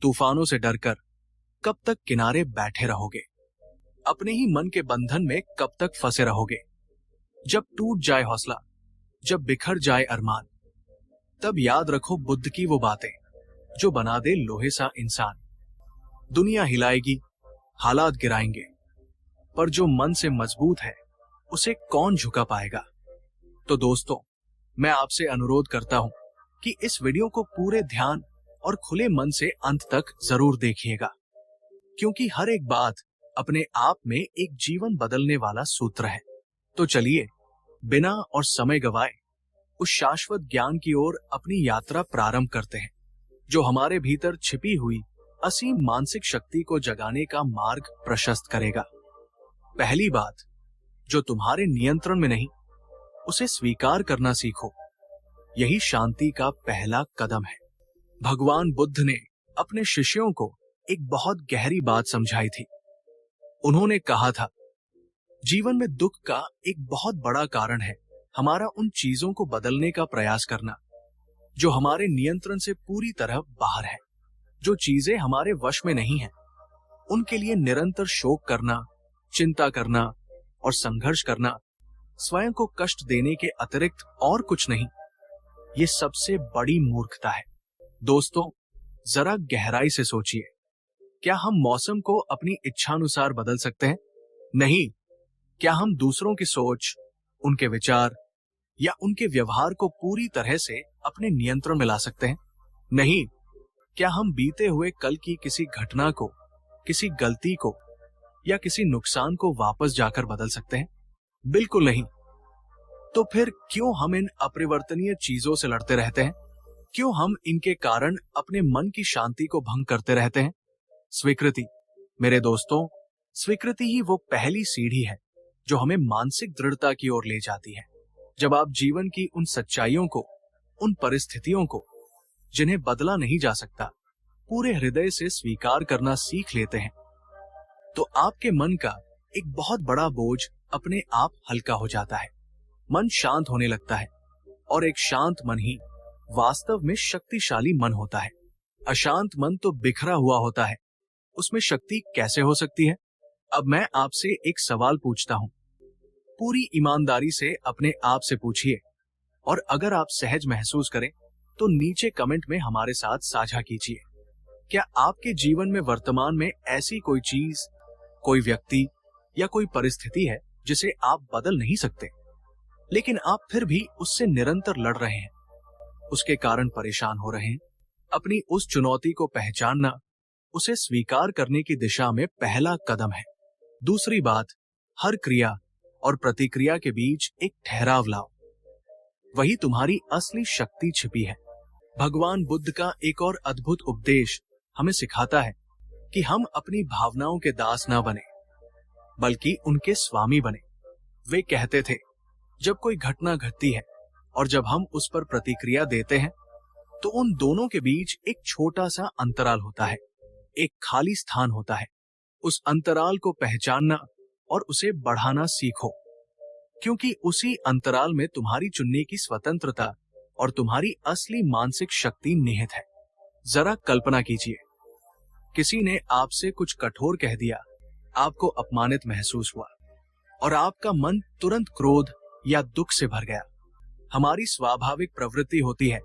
तूफानों से डरकर कब तक किनारे बैठे रहोगे? अपने ही मन के बंधन में कब तक फंसे रहोगे? जब टूट जाए हौसला, जब बिखर जाए अरमान, तब याद रखो बुद्ध की वो बातें जो बना दे लोहे सा इंसान। दुनिया हिलाएगी, हालात गिराएंगे, पर जो मन से मजबूत है उसे कौन झुका पाएगा? तो दोस्तों, मैं आपसे अनुरोध करता हूं कि इस वीडियो को पूरे ध्यान और खुले मन से अंत तक जरूर देखिएगा, क्योंकि हर एक बात अपने आप में एक जीवन बदलने वाला सूत्र है। तो चलिए, बिना और समय गवाए उस शाश्वत ज्ञान की ओर अपनी यात्रा प्रारंभ करते हैं, जो हमारे भीतर छिपी हुई असीम मानसिक शक्ति को जगाने का मार्ग प्रशस्त करेगा। पहली बात, जो तुम्हारे नियंत्रण में नहीं, उसे स्वीकार करना सीखो। यही शांति का पहला कदम है। भगवान बुद्ध ने अपने शिष्यों को एक बहुत गहरी बात समझाई थी। उन्होंने कहा था, जीवन में दुख का एक बहुत बड़ा कारण है हमारा उन चीजों को बदलने का प्रयास करना जो हमारे नियंत्रण से पूरी तरह बाहर है। जो चीजें हमारे वश में नहीं हैं, उनके लिए निरंतर शोक करना, चिंता करना और संघर्ष करना स्वयं को कष्ट देने के अतिरिक्त और कुछ नहीं। ये सबसे बड़ी मूर्खता है। दोस्तों, जरा गहराई से सोचिए, क्या हम मौसम को अपनी इच्छानुसार बदल सकते हैं? नहीं। क्या हम दूसरों की सोच, उनके विचार या उनके व्यवहार को पूरी तरह से अपने नियंत्रण में ला सकते हैं? नहीं। क्या हम बीते हुए कल की किसी घटना को, किसी गलती को या किसी नुकसान को वापस जाकर बदल सकते हैं? बिल्कुल नहीं। तो फिर क्यों हम इन अपरिवर्तनीय चीजों से लड़ते रहते हैं? क्यों हम इनके कारण अपने मन की शांति को भंग करते रहते हैं? स्वीकृति, मेरे दोस्तों, स्वीकृति ही वो पहली सीढ़ी है जो हमें मानसिक दृढ़ता की ओर ले जाती है। जब आप जीवन की उन सच्चाइयों को, उन परिस्थितियों को जिन्हें बदला नहीं जा सकता, पूरे हृदय से स्वीकार करना सीख लेते हैं, तो आपके मन का एक बहुत बड़ा बोझ अपने आप हल्का हो जाता है। मन शांत होने लगता है, और एक शांत मन ही वास्तव में शक्तिशाली मन होता है। अशांत मन तो बिखरा हुआ होता है, उसमें शक्ति कैसे हो सकती है? अब मैं आपसे एक सवाल पूछता हूं, पूरी ईमानदारी से अपने आप से पूछिए, और अगर आप सहज महसूस करें तो नीचे कमेंट में हमारे साथ साझा कीजिए। क्या आपके जीवन में वर्तमान में ऐसी कोई चीज, कोई व्यक्ति या कोई परिस्थिति है जिसे आप बदल नहीं सकते, लेकिन आप फिर भी उससे निरंतर लड़ रहे हैं, उसके कारण परेशान हो रहे हैं? अपनी उस चुनौती को पहचानना उसे स्वीकार करने की दिशा में पहला कदम है। दूसरी बात, हर क्रिया और प्रतिक्रिया के बीच एक ठहराव लाओ। वही तुम्हारी असली शक्ति छिपी है। भगवान बुद्ध का एक और अद्भुत उपदेश हमें सिखाता है कि हम अपनी भावनाओं के दास ना बने, बल्कि उनके स्वामी बने। वे कहते थे, जब कोई घटना घटती है और जब हम उस पर प्रतिक्रिया देते हैं, तो उन दोनों के बीच एक छोटा सा अंतराल होता है, एक खाली स्थान होता है। उस अंतराल को पहचानना और उसे बढ़ाना सीखो, क्योंकि उसी अंतराल में तुम्हारी चुनने की स्वतंत्रता और तुम्हारी असली मानसिक शक्ति निहित है। जरा कल्पना कीजिए, किसी ने आपसे कुछ कठोर कह दिया, आपको अपमानित महसूस हुआ और आपका मन तुरंत क्रोध या दुख से भर गया। हमारी स्वाभाविक प्रवृत्ति होती है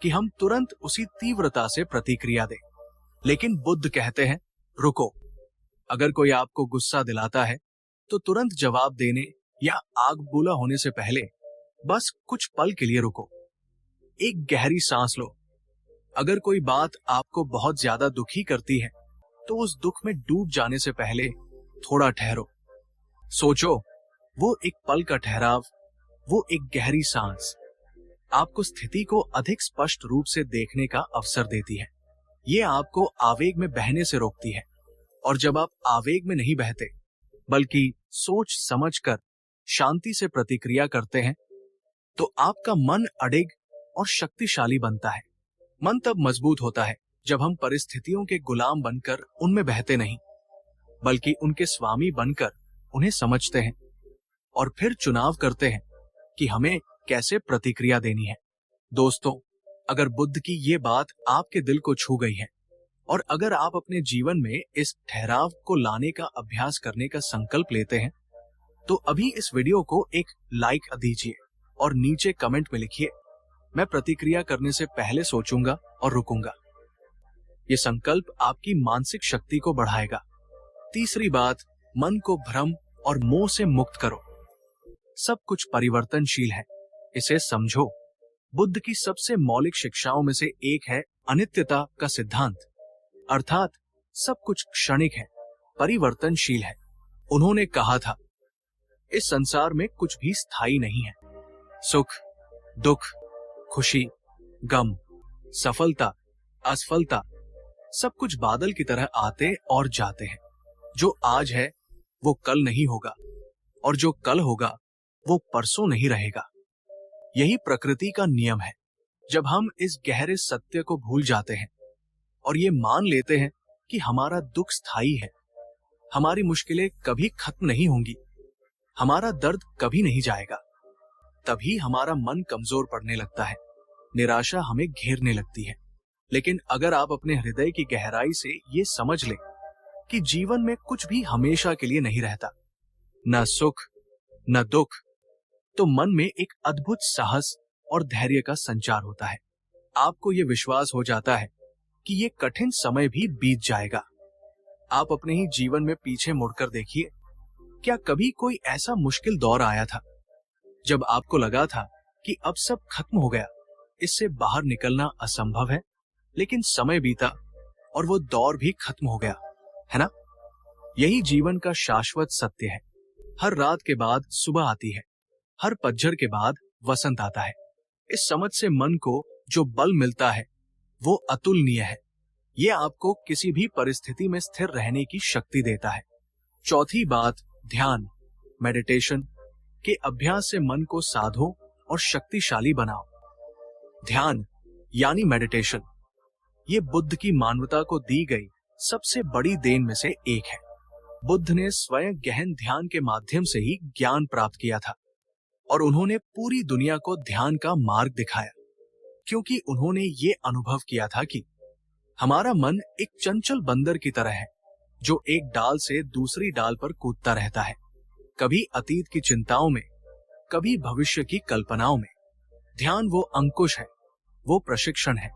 कि हम तुरंत उसी तीव्रता से प्रतिक्रिया दें, लेकिन बुद्ध कहते हैं, रुको। अगर कोई आपको गुस्सा दिलाता है तो तुरंत जवाब देने या आग बूला होने से पहले बस कुछ पल के लिए रुको, एक गहरी सांस लो। अगर कोई बात आपको बहुत ज्यादा दुखी करती है तो उस दुख में डूब जाने से पहले थोड़ा ठहरो, सोचो। वो एक पल का ठहराव, वो एक गहरी सांस आपको स्थिति को अधिक स्पष्ट रूप से देखने का अवसर देती है। ये आपको आवेग में बहने से रोकती है, और जब आप आवेग में नहीं बहते बल्कि सोच समझकर शांति से प्रतिक्रिया करते हैं, तो आपका मन अडिग और शक्तिशाली बनता है। मन तब मजबूत होता है जब हम परिस्थितियों के गुलाम बनकर उनमें बहते नहीं, बल्कि उनके स्वामी बनकर उन्हें समझते हैं और फिर चुनाव करते हैं कि हमें कैसे प्रतिक्रिया देनी है। दोस्तों, अगर बुद्ध की ये बात आपके दिल को छू गई है, और अगर आप अपने जीवन में इस ठहराव को लाने का अभ्यास करने का संकल्प लेते हैं, तो अभी इस वीडियो को एक लाइक दीजिए और नीचे कमेंट में लिखिए, मैं प्रतिक्रिया करने से पहले सोचूंगा और रुकूंगा। ये संकल्प आपकी मानसिक शक्ति को बढ़ाएगा। तीसरी बात, मन को भ्रम और मोह से मुक्त करो। सब कुछ परिवर्तनशील है, इसे समझो। बुद्ध की सबसे मौलिक शिक्षाओं में से एक है अनित्यता का सिद्धांत, अर्थात सब कुछ क्षणिक है, परिवर्तनशील है। उन्होंने कहा था, इस संसार में कुछ भी स्थायी नहीं है। सुख, दुख, खुशी, गम, सफलता, असफलता, सब कुछ बादल की तरह आते और जाते हैं। जो आज है वो कल नहीं होगा, और जो कल होगा वो परसों नहीं रहेगा। यही प्रकृति का नियम है। जब हम इस गहरे सत्य को भूल जाते हैं और ये मान लेते हैं कि हमारा दुख स्थायी है, हमारी मुश्किलें कभी खत्म नहीं होंगी, हमारा दर्द कभी नहीं जाएगा, तभी हमारा मन कमजोर पड़ने लगता है, निराशा हमें घेरने लगती है। लेकिन अगर आप अपने हृदय की गहराई से ये समझ लें कि जीवन में कुछ भी हमेशा के लिए नहीं रहता, न सुख न दुख, तो मन में एक अद्भुत साहस और धैर्य का संचार होता है। आपको ये विश्वास हो जाता है कि ये कठिन समय भी बीत जाएगा। आप अपने ही जीवन में पीछे मुड़कर देखिए, क्या कभी कोई ऐसा मुश्किल दौर आया था जब आपको लगा था कि अब सब खत्म हो गया, इससे बाहर निकलना असंभव है? लेकिन समय बीता और वो दौर भी खत्म हो गया, है ना? यही जीवन का शाश्वत सत्य है। हर रात के बाद सुबह आती है, हर पतझड़ के बाद वसंत आता है। इस समझ से मन को जो बल मिलता है वो अतुलनीय है। ये आपको किसी भी परिस्थिति में स्थिर रहने की शक्ति देता है। चौथी बात, ध्यान, मेडिटेशन के अभ्यास से मन को साधो और शक्तिशाली बनाओ। ध्यान यानी मेडिटेशन, ये बुद्ध की मानवता को दी गई सबसे बड़ी देन में से एक है। बुद्ध ने स्वयं गहन ध्यान के माध्यम से ही ज्ञान प्राप्त किया था, और उन्होंने पूरी दुनिया को ध्यान का मार्ग दिखाया, क्योंकि उन्होंने ये अनुभव किया था कि हमारा मन एक चंचल बंदर की तरह है, जो एक डाल से दूसरी डाल पर कूदता रहता है, कभी अतीत की चिंताओं में, कभी भविष्य की कल्पनाओं में। ध्यान वो अंकुश है, वो प्रशिक्षण है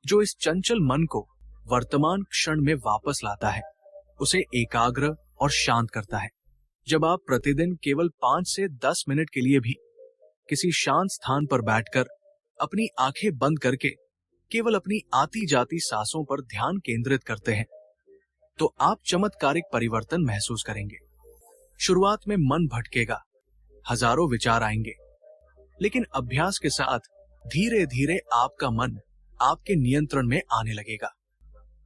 जो इस चंचल मन को वर्तमान क्षण में वापस लाता है, उसे एकाग्र और शांत करता है। जब आप प्रतिदिन केवल 5 से 10 मिनट के लिए भी किसी शांत स्थान पर बैठकर अपनी आंखें बंद करके केवल अपनी आती जाती सांसों पर ध्यान केंद्रित करते हैं, तो आप चमत्कारिक परिवर्तन महसूस करेंगे। शुरुआत में मन भटकेगा, हजारों विचार आएंगे, लेकिन अभ्यास के साथ धीरे धीरे आपका मन आपके नियंत्रण में आने लगेगा।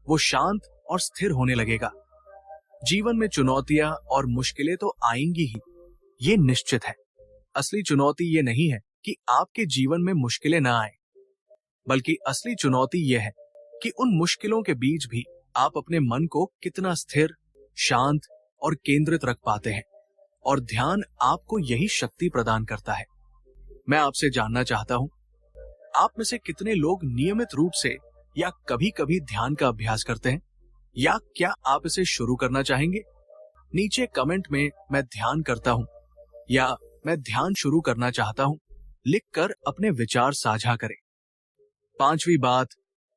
वो शांत और स्थिर होने लगेगा। जीवन में चुनौतियां और मुश्किलें तो आएंगी ही, ये निश्चित है। असली चुनौती ये नहीं है कि आपके जीवन में मुश्किलें ना आए, बल्कि असली चुनौती ये है कि उन मुश्किलों के बीच भी आप अपने मन को कितना स्थिर, शांत और केंद्रित रख पाते हैं। और ध्यान आपको यही शक्ति प्रदान करता है। मैं आपसे जानना चाहता हूं, आप में से कितने लोग नियमित रूप से या कभी कभी ध्यान का अभ्यास करते हैं, या क्या आप इसे शुरू करना चाहेंगे? नीचे कमेंट में मैं ध्यान करता हूं या मैं ध्यान शुरू करना चाहता हूं लिखकर अपने विचार साझा करें। पांचवी बात,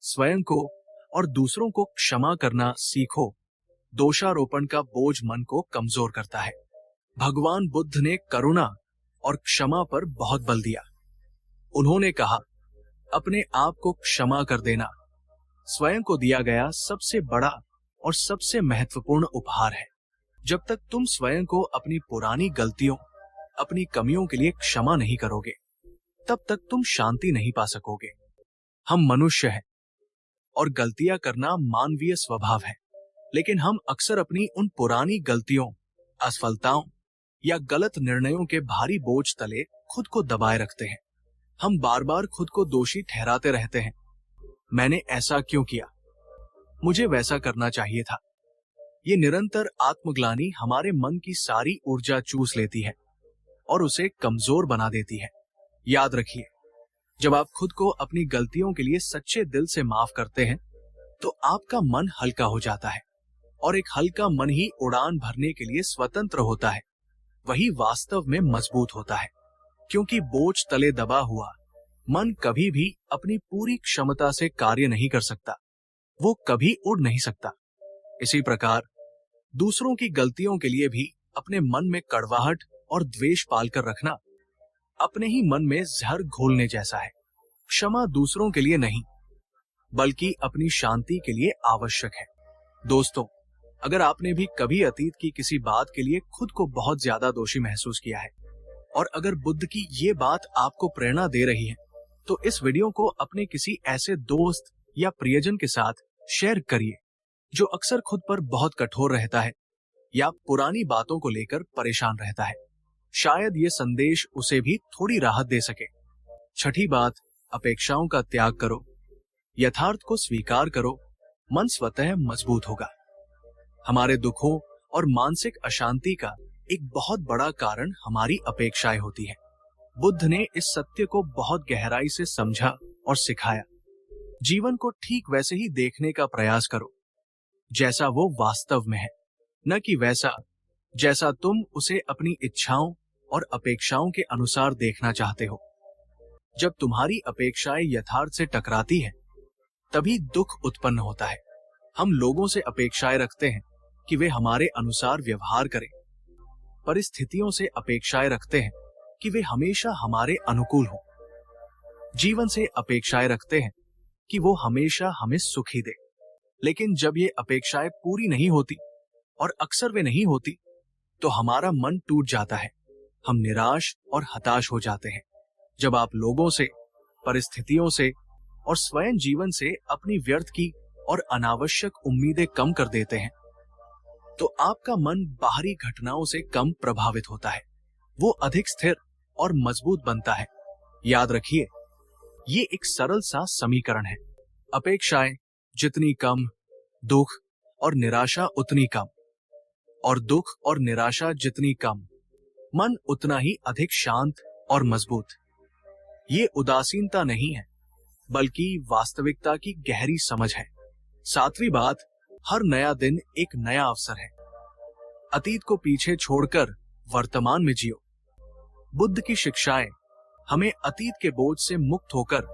स्वयं को और दूसरों को क्षमा करना सीखो। दोषारोपण का बोझ मन को कमजोर करता है। भगवान बुद्ध ने करुणा और क्षमा पर बहुत बल दिया। उन्होंने कहा, अपने आप को क्षमा कर देना स्वयं को दिया गया सबसे बड़ा और सबसे महत्वपूर्ण उपहार है। जब तक तुम स्वयं को अपनी पुरानी गलतियों, अपनी कमियों के लिए क्षमा नहीं करोगे, तब तक तुम शांति नहीं पा सकोगे। हम मनुष्य हैं और गलतियां करना मानवीय स्वभाव है, लेकिन हम अक्सर अपनी उन पुरानी गलतियों, असफलताओं या गलत निर्णयों के भारी बोझ तले खुद को दबाए रखते हैं। हम बार बार खुद को दोषी ठहराते रहते हैं। मैंने ऐसा क्यों किया? मुझे वैसा करना चाहिए था। ये निरंतर आत्मग्लानि हमारे मन की सारी ऊर्जा चूस लेती है और उसे कमजोर बना देती है। याद रखिए, जब आप खुद को अपनी गलतियों के लिए सच्चे दिल से माफ करते हैं, तो आपका मन हल्का हो जाता है, और एक हल्का मन ही उड़ान भरने के लिए स्वतंत्र होता है। वही वास्तव में मजबूत होता है, क्योंकि बोझ तले दबा हुआ मन कभी भी अपनी पूरी क्षमता से कार्य नहीं कर सकता, वो कभी उड़ नहीं सकता। इसी प्रकार दूसरों की गलतियों के लिए भी अपने मन में कड़वाहट और द्वेष पालकर रखना अपने ही मन में जहर घोलने जैसा है। क्षमा दूसरों के लिए नहीं, बल्कि अपनी शांति के लिए आवश्यक है। दोस्तों, अगर आपने भी कभी अतीत की किसी बात के लिए खुद को बहुत ज्यादा दोषी महसूस किया है, और अगर बुद्ध की ये बात आपको प्रेरणा दे रही है, तो इस वीडियो को अपने किसी ऐसे दोस्त या प्रियजन के साथ शेयर करिए जो अक्सर खुद पर बहुत कठोर रहता है या पुरानी बातों को लेकर परेशान रहता है। शायद ये संदेश उसे भी थोड़ी राहत दे सके। छठी बात, अपेक्षाओं का त्याग करो, यथार्थ को स्वीकार करो, मन स्वतः मजबूत होगा। हमारे दुखों और मानसिक अशांति का एक बहुत बड़ा कारण हमारी अपेक्षाएं होती है। बुद्ध ने इस सत्य को बहुत गहराई से समझा और सिखाया। जीवन को ठीक वैसे ही देखने का प्रयास करो जैसा वो वास्तव में है, न कि वैसा जैसा तुम उसे अपनी इच्छाओं और अपेक्षाओं के अनुसार देखना चाहते हो। जब तुम्हारी अपेक्षाएं यथार्थ से टकराती हैं, तभी दुख उत्पन्न होता है। हम लोगों से अपेक्षाएं रखते हैं कि वे हमारे अनुसार व्यवहार करें, परिस्थितियों से अपेक्षाएं रखते हैं कि वे हमेशा हमारे अनुकूल हों, जीवन से अपेक्षाएं रखते हैं कि वो हमेशा हमें सुख ही दे। लेकिन जब ये अपेक्षाएं पूरी नहीं होती, और अक्सर वे नहीं होती, तो हमारा मन टूट जाता है, हम निराश और हताश हो जाते हैं। जब आप लोगों से, परिस्थितियों से और स्वयं जीवन से अपनी व्यर्थ की और अनावश्यक उम्मीदें कम कर देते हैं, तो आपका मन बाहरी घटनाओं से कम प्रभावित होता है, वो अधिक स्थिर और मजबूत बनता है। याद रखिए, ये एक सरल सा समीकरण है। अपेक्षाएं जितनी कम, दुख और निराशा उतनी कम, और दुख और निराशा जितनी कम, मन उतना ही अधिक शांत और मजबूत। ये उदासीनता नहीं है, बल्कि वास्तविकता की गहरी समझ है। सातवीं बात, हर नया दिन एक नया अवसर है। अतीत को पीछे छोड़कर वर्तमान में जियो। बुद्ध की शिक्षाएं हमें अतीत के बोझ से मुक्त होकर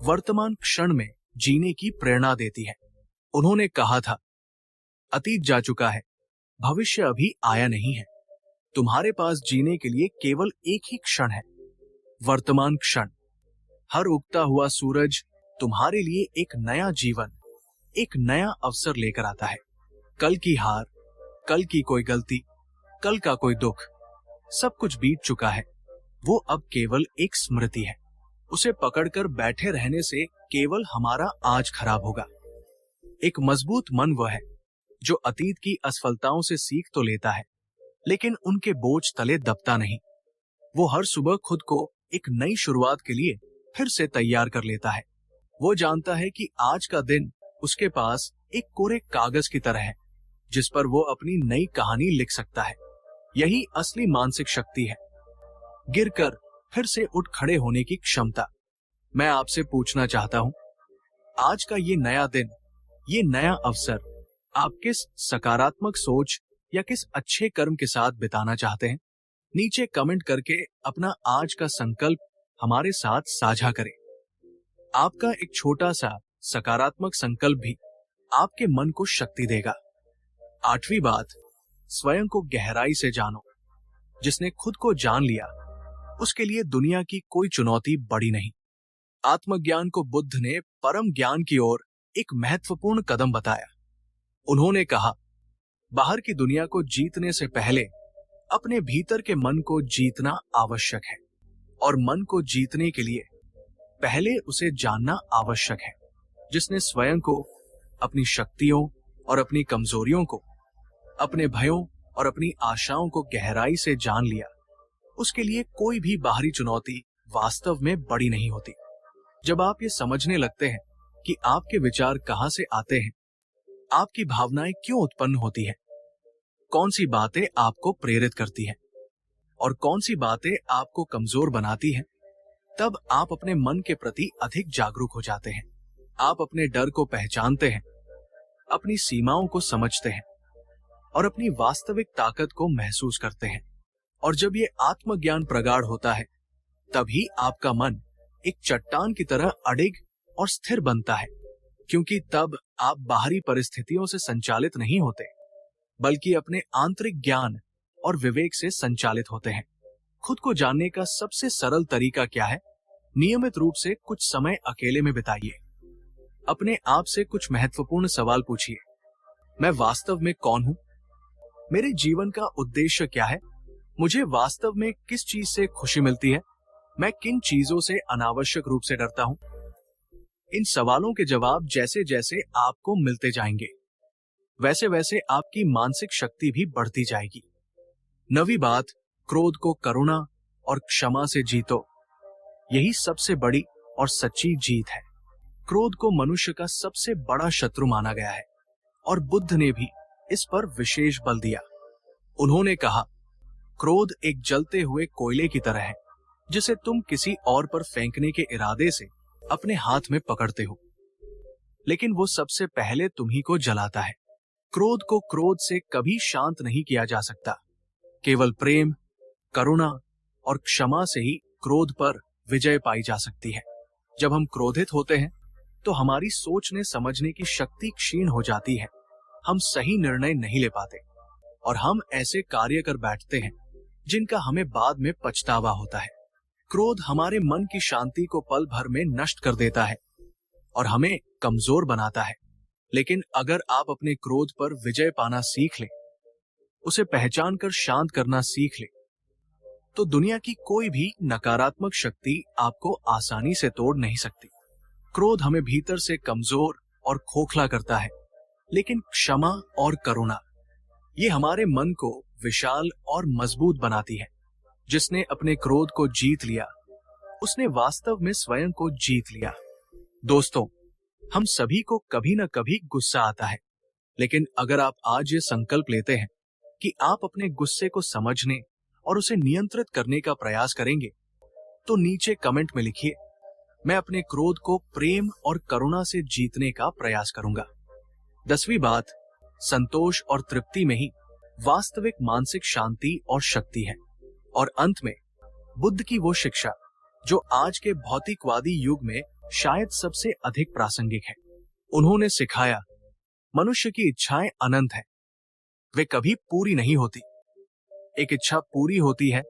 वर्तमान क्षण में जीने की प्रेरणा देती है। उन्होंने कहा था, अतीत जा चुका है, भविष्य अभी आया नहीं है। तुम्हारे पास जीने के लिए केवल एक ही क्षण है, वर्तमान क्षण। हर उगता हुआ सूरज तुम्हारे लिए एक नया जीवन, एक नया अवसर लेकर आता है। कल की हार, कल की कोई गलती, कल का कोई दुख, सब कुछ बीत चुका है। वो अब केवल एक स्मृति है। उसे पकड़कर बैठे रहने से केवल हमारा आज खराब होगा। एक मजबूत मन वह है जो अतीत की असफलताओं से सीख तो लेता है, लेकिन उनके बोझ तले दबता नहीं। वो हर सुबह खुद को एक नई शुरुआत के लिए फिर से तैयार कर लेता है। वो जानता है कि आज का दिन उसके पास एक कोरे कागज की तरह है, जिस पर वो अपनी नई कहानी लिख सकता है। यही असली मानसिक शक्ति है, गिरकर फिर से उठ खड़े होने की क्षमता। मैं आपसे पूछना चाहता हूं, आज का ये नया दिन, ये नया अवसर आप किस सकारात्मक सोच या किस अच्छे कर्म के साथ बिताना चाहते हैं? नीचे कमेंट करके अपना आज का संकल्प हमारे साथ साझा करें। आपका एक छोटा सा सकारात्मक संकल्प भी आपके मन को शक्ति देगा। आठवीं बात, स्वयं को गहराई से जानो। जिसने खुद को जान लिया, उसके लिए दुनिया की कोई चुनौती बड़ी नहीं। आत्मज्ञान को बुद्ध ने परम ज्ञान की ओर एक महत्वपूर्ण कदम बताया। उन्होंने कहा, बाहर की दुनिया को जीतने से पहले अपने भीतर के मन को जीतना आवश्यक है, और मन को जीतने के लिए पहले उसे जानना आवश्यक है। जिसने स्वयं को, अपनी शक्तियों और अपनी कमजोरियों को, अपने भयों और अपनी आशाओं को गहराई से जान लिया, उसके लिए कोई भी बाहरी चुनौती वास्तव में बड़ी नहीं होती। जब आप ये समझने लगते हैं कि आपके विचार कहां से आते हैं, आपकी भावनाएं क्यों उत्पन्न होती है, कौन सी बातें आपको प्रेरित करती हैं और कौन सी बातें आपको कमजोर बनाती हैं, तब आप अपने मन के प्रति अधिक जागरूक हो जाते हैं। आप अपने डर को पहचानते हैं अपनी सीमाओं को समझते हैं और अपनी वास्तविक ताकत को महसूस करते हैं। और जब ये आत्मज्ञान प्रगाढ़ होता है, तभी आपका मन एक चट्टान की तरह अडिग और स्थिर बनता है, क्योंकि तब आप बाहरी परिस्थितियों से संचालित नहीं होते, बल्कि अपने आंतरिक ज्ञान और विवेक से संचालित होते हैं। खुद को जानने का सबसे सरल तरीका क्या है? नियमित रूप से कुछ समय अकेले में बिताइए। अपने आप से कुछ महत्वपूर्ण सवाल पूछिए। मैं वास्तव में कौन हूं? मेरे जीवन का उद्देश्य क्या है? मुझे वास्तव में किस चीज से खुशी मिलती है? मैं किन चीजों से अनावश्यक रूप से डरता हूं? इन सवालों के जवाब जैसे जैसे आपको मिलते जाएंगे, वैसे वैसे आपकी मानसिक शक्ति भी बढ़ती जाएगी। नवी बात, क्रोध को करुणा और क्षमा से जीतो। यही सबसे बड़ी और सच्ची जीत है। क्रोध को मनुष्य का सबसे बड़ा शत्रु माना गया है और बुद्ध ने भी इस पर विशेष बल दिया। उन्होंने कहा, क्रोध एक जलते हुए कोयले की तरह है, जिसे तुम किसी और पर फेंकने के इरादे से अपने हाथ में पकड़ते हो, लेकिन वो सबसे पहले तुम्ही को जलाता है। क्रोध को क्रोध से कभी शांत नहीं किया जा सकता। केवल प्रेम, करुणा और क्षमा से ही क्रोध पर विजय पाई जा सकती है। जब हम क्रोधित होते हैं तो हमारी सोचने समझने की शक्ति क्षीण हो जाती है। हम सही निर्णय नहीं ले पाते और हम ऐसे कार्य कर बैठते हैं जिनका हमें बाद में पछतावा होता है। क्रोध हमारे मन की शांति को पल भर में नष्ट कर देता है और हमें कमजोर बनाता है। लेकिन अगर आप अपने क्रोध पर विजय पाना सीख लें, उसे पहचान कर शांत करना सीख लें, तो दुनिया की कोई भी नकारात्मक शक्ति आपको आसानी से तोड़ नहीं सकती। क्रोध हमें भीतर से कमजोर और खोखला करता है, लेकिन क्षमा और करुणा ये हमारे मन को विशाल और मजबूत बनाती है। जिसने अपने क्रोध को जीत लिया, उसने वास्तव में स्वयं को जीत लिया। दोस्तों, हम सभी को कभी न कभी गुस्सा आता है, लेकिन अगर आप आज ये संकल्प लेते हैं कि आप अपने गुस्से को समझने और उसे नियंत्रित करने का प्रयास करेंगे, तो नीचे कमेंट में लिखिए, मैं अपने क्रोध को प्रेम और करुणा से जीतने का प्रयास करूंगा। 10वीं बात, संतोष और तृप्ति में ही वास्तविक मानसिक शांति और शक्ति है। और अंत में, बुद्ध की वो शिक्षा जो आज के भौतिकवादी युग में शायद सबसे अधिक प्रासंगिक है। उन्होंने सिखाया, मनुष्य की इच्छाएं अनंत है, वे कभी पूरी नहीं होती। एक इच्छा पूरी होती है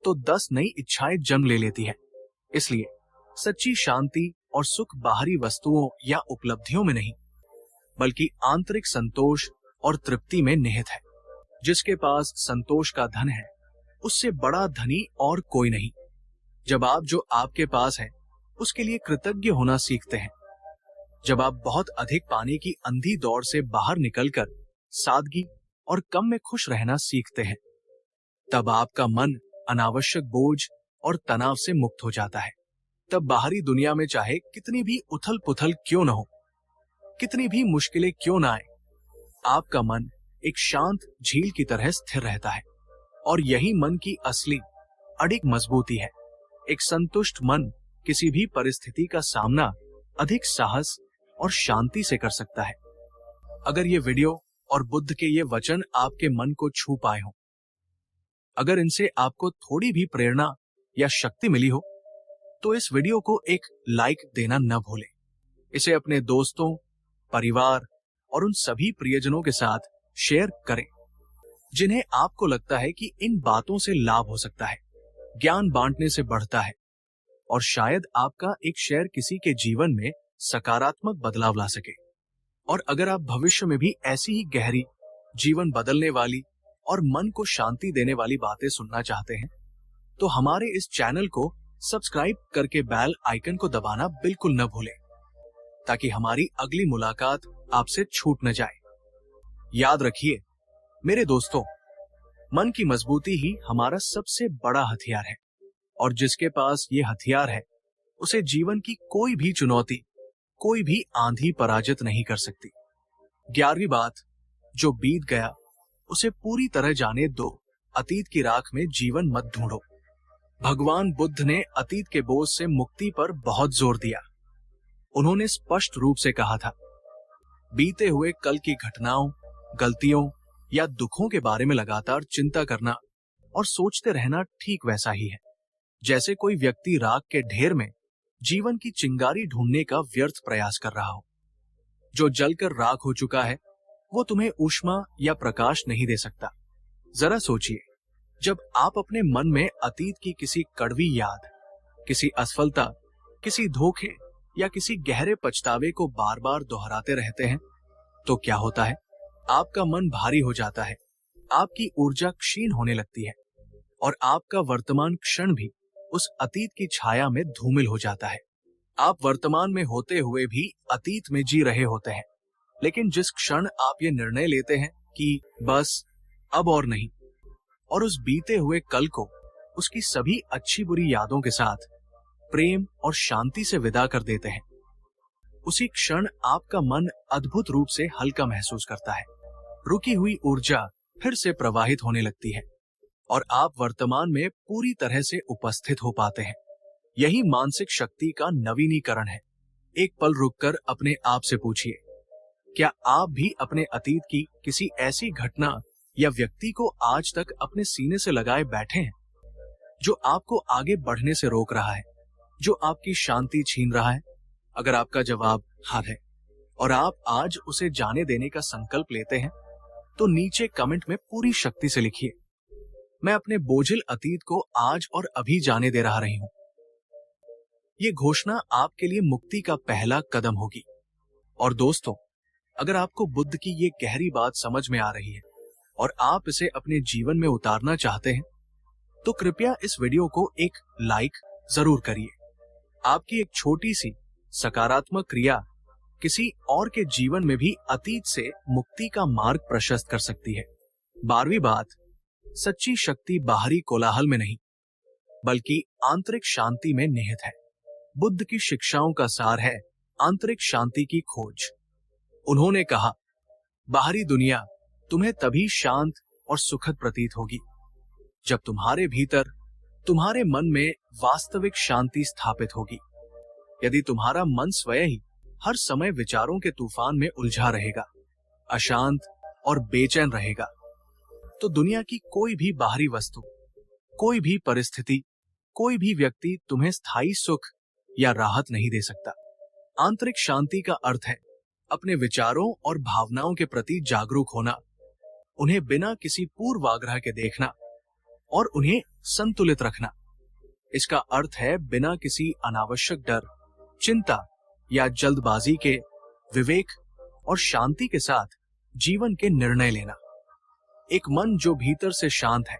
तो 10 नई इच्छाएं जन्म ले लेती है। इसलिए सच्ची शांति और सुख बाहरी वस्तुओं या उपलब्धियों में नहीं, बल्कि आंतरिक संतोष और तृप्ति में निहित है। जिसके पास संतोष का धन है, उससे बड़ा धनी और कोई नहीं। जब आप जो आपके पास है उसके लिए कृतज्ञ होना सीखते हैं, जब आप बहुत अधिक पाने की अंधी दौड़ से बाहर निकलकर सादगी और कम में खुश रहना सीखते हैं, तब आपका मन अनावश्यक बोझ और तनाव से मुक्त हो जाता है। तब बाहरी दुनिया में चाहे कितनी भी उथल पुथल क्यों न हो, कितनी भी मुश्किलें क्यों न आए, आपका मन एक शांत झील की तरह स्थिर रहता है। और यही मन की असली अडिग मजबूती है। एक संतुष्ट मन किसी भी परिस्थिति का सामना अधिक साहस और शांति से कर सकता है। अगर ये वीडियो और बुद्ध के ये वचन आपके मन को छू पाए हों, अगर इनसे आपको थोड़ी भी प्रेरणा या शक्ति मिली हो, तो इस वीडियो को एक लाइक देना न भूलें। इसे अपने दोस्तों, परिवार और उन सभी प्रियजनों के साथ शेयर करें जिन्हें आपको लगता है कि इन बातों से लाभ हो सकता है। ज्ञान बांटने से बढ़ता है और शायद आपका एक शेयर किसी के जीवन में सकारात्मक बदलाव ला सके। और अगर आप भविष्य में भी ऐसी ही गहरी, जीवन बदलने वाली और मन को शांति देने वाली बातें सुनना चाहते हैं, तो हमारे इस चैनल को सब्सक्राइब करके बेल आइकन को दबाना बिल्कुल न भूलें, ताकि हमारी अगली मुलाकात आपसे छूट न जाए। याद रखिए मेरे दोस्तों, मन की मजबूती ही हमारा सबसे बड़ा हथियार है, और जिसके पास ये हथियार है, उसे जीवन की कोई भी चुनौती, कोई भी आंधी पराजित नहीं कर सकती। 11वीं बात, जो बीत गया उसे पूरी तरह जाने दो, अतीत की राख में जीवन मत ढूंढो। भगवान बुद्ध ने अतीत के बोझ से मुक्ति पर बहुत जोर दिया। उन्होंने स्पष्ट रूप से कहा था, बीते हुए कल की घटनाओं, गलतियों या दुखों के बारे में लगातार चिंता करना और सोचते रहना ठीक वैसा ही है जैसे कोई व्यक्ति राख के ढेर में जीवन की चिंगारी ढूंढने का व्यर्थ प्रयास कर रहा हो। जो जलकर राख हो चुका है वो तुम्हें ऊष्मा या प्रकाश नहीं दे सकता। जरा सोचिए, जब आप अपने मन में अतीत की किसी कड़वी याद, किसी असफलता, किसी धोखे या किसी गहरे पछतावे को बार बार दोहराते रहते हैं तो क्या होता है? आपका मन भारी हो जाता है, आपकी ऊर्जा क्षीण होने लगती है और आपका वर्तमान क्षण भी उस अतीत की छाया में धूमिल हो जाता है। आप वर्तमान में होते हुए भी अतीत में जी रहे होते हैं, लेकिन जिस क्षण आप ये निर्णय लेते हैं कि बस अब और नहीं, और उस बीते हुए कल को उसकी सभी अच्छी बुरी यादों के साथ प्रेम और शांति से विदा कर देते हैं, उसी क्षण आपका मन अद्भुत रूप से हल्का महसूस करता है। रुकी हुई ऊर्जा फिर से प्रवाहित होने लगती है और आप वर्तमान में पूरी तरह से उपस्थित हो पाते हैं। यही मानसिक शक्ति का नवीनीकरण है। एक पल रुककर अपने आप से पूछिए, क्या आप भी अपने अतीत की किसी ऐसी घटना या व्यक्ति को आज तक अपने सीने से लगाए बैठे हैं जो आपको आगे बढ़ने से रोक रहा है, जो आपकी शांति छीन रहा है? अगर आपका जवाब हाँ है और आप आज उसे जाने देने का संकल्प लेते हैं तो नीचे कमेंट में पूरी शक्ति से लिखिए, मैं अपने बोझिल अतीत को आज और अभी जाने दे रही हूं। ये घोषणा आपके लिए मुक्ति का पहला कदम होगी। और दोस्तों, अगर आपको बुद्ध की ये गहरी बात समझ में आ रही है और आप इसे अपने जीवन में उतारना चाहते हैं तो कृपया इस वीडियो को एक लाइक जरूर करिए। आपकी एक छोटी सी सकारात्मक क्रिया किसी और के जीवन में भी अतीत से मुक्ति का मार्ग प्रशस्त कर सकती है। 12वीं बात, सच्ची शक्ति बाहरी कोलाहल में नहीं बल्कि आंतरिक शांति में निहित है। बुद्ध की शिक्षाओं का सार है आंतरिक शांति की खोज। उन्होंने कहा, बाहरी दुनिया तुम्हें तभी शांत और सुखद प्रतीत होगी जब तुम्हारे भीतर, तुम्हारे मन में वास्तविक शांति स्थापित होगी। यदि तुम्हारा मन स्वयं ही हर समय विचारों के तूफान में उलझा रहेगा, अशांत और बेचैन रहेगा, तो दुनिया की कोई भी बाहरी वस्तु, कोई भी परिस्थिति, कोई भी व्यक्ति तुम्हें स्थायी सुख या राहत नहीं दे सकता। आंतरिक शांति का अर्थ है अपने विचारों और भावनाओं के प्रति जागरूक होना, उन्हें बिना किसी पूर्वाग्रह के देखना और उन्हें संतुलित रखना। इसका अर्थ है बिना किसी अनावश्यक डर, चिंता या जल्दबाजी के विवेक और शांति के साथ जीवन के निर्णय लेना। एक मन जो भीतर से शांत है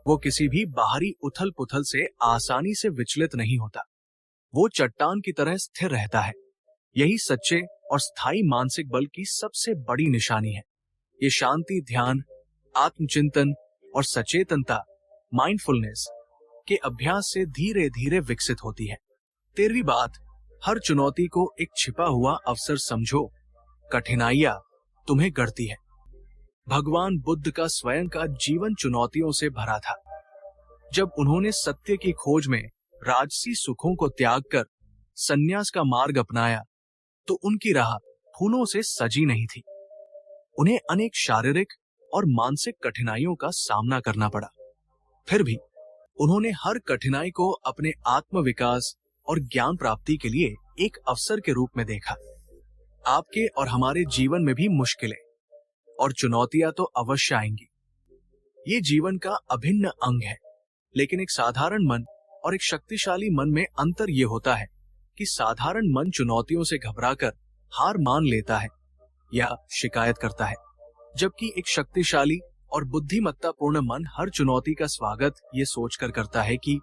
वो किसी भी बाहरी उथल पुथल से आसानी से विचलित नहीं होता, वो चट्टान की तरह स्थिर रहता है। यही सच्चे और स्थायी मानसिक बल की सबसे बड़ी निशानी है। ये शांति ध्यान, आत्मचिंतन और सचेतनता, माइंडफुलनेस के अभ्यास से धीरे धीरे विकसित होती है। 13वीं बात, हर चुनौती को एक छिपा हुआ अवसर समझो। कठिनाइयां तुम्हें गढ़ती है। भगवान बुद्ध का स्वयं का जीवन चुनौतियों से भरा था। जब उन्होंने सत्य की खोज में राजसी सुखों को त्याग कर संन्यास का मार्ग अपनाया तो उनकी राह फूलों से सजी नहीं थी। उन्हें अनेक शारीरिक और मानसिक कठिनाइयों का सामना करना पड़ा। फिर भी उन्होंने हर कठिनाई को अपने आत्मविकास और ज्ञान प्राप्ति के लिए एक अवसर के रूप में देखा। आपके और हमारे जीवन में भी मुश्किलें और चुनौतियां तो अवश्य आएंगी। ये जीवन का अभिन्न अंग है, लेकिन एक साधारण मन और एक शक्तिशाली मन में अंतर ये होता है कि साधारण मन चुनौतियों से घबराकर हार मान लेता है या शिकायत करता है, जबकि एक शक्तिशाली और बुद्धिमत्तापूर्ण मन हर चुनौती का स्वागत ये सोचकर करता है कि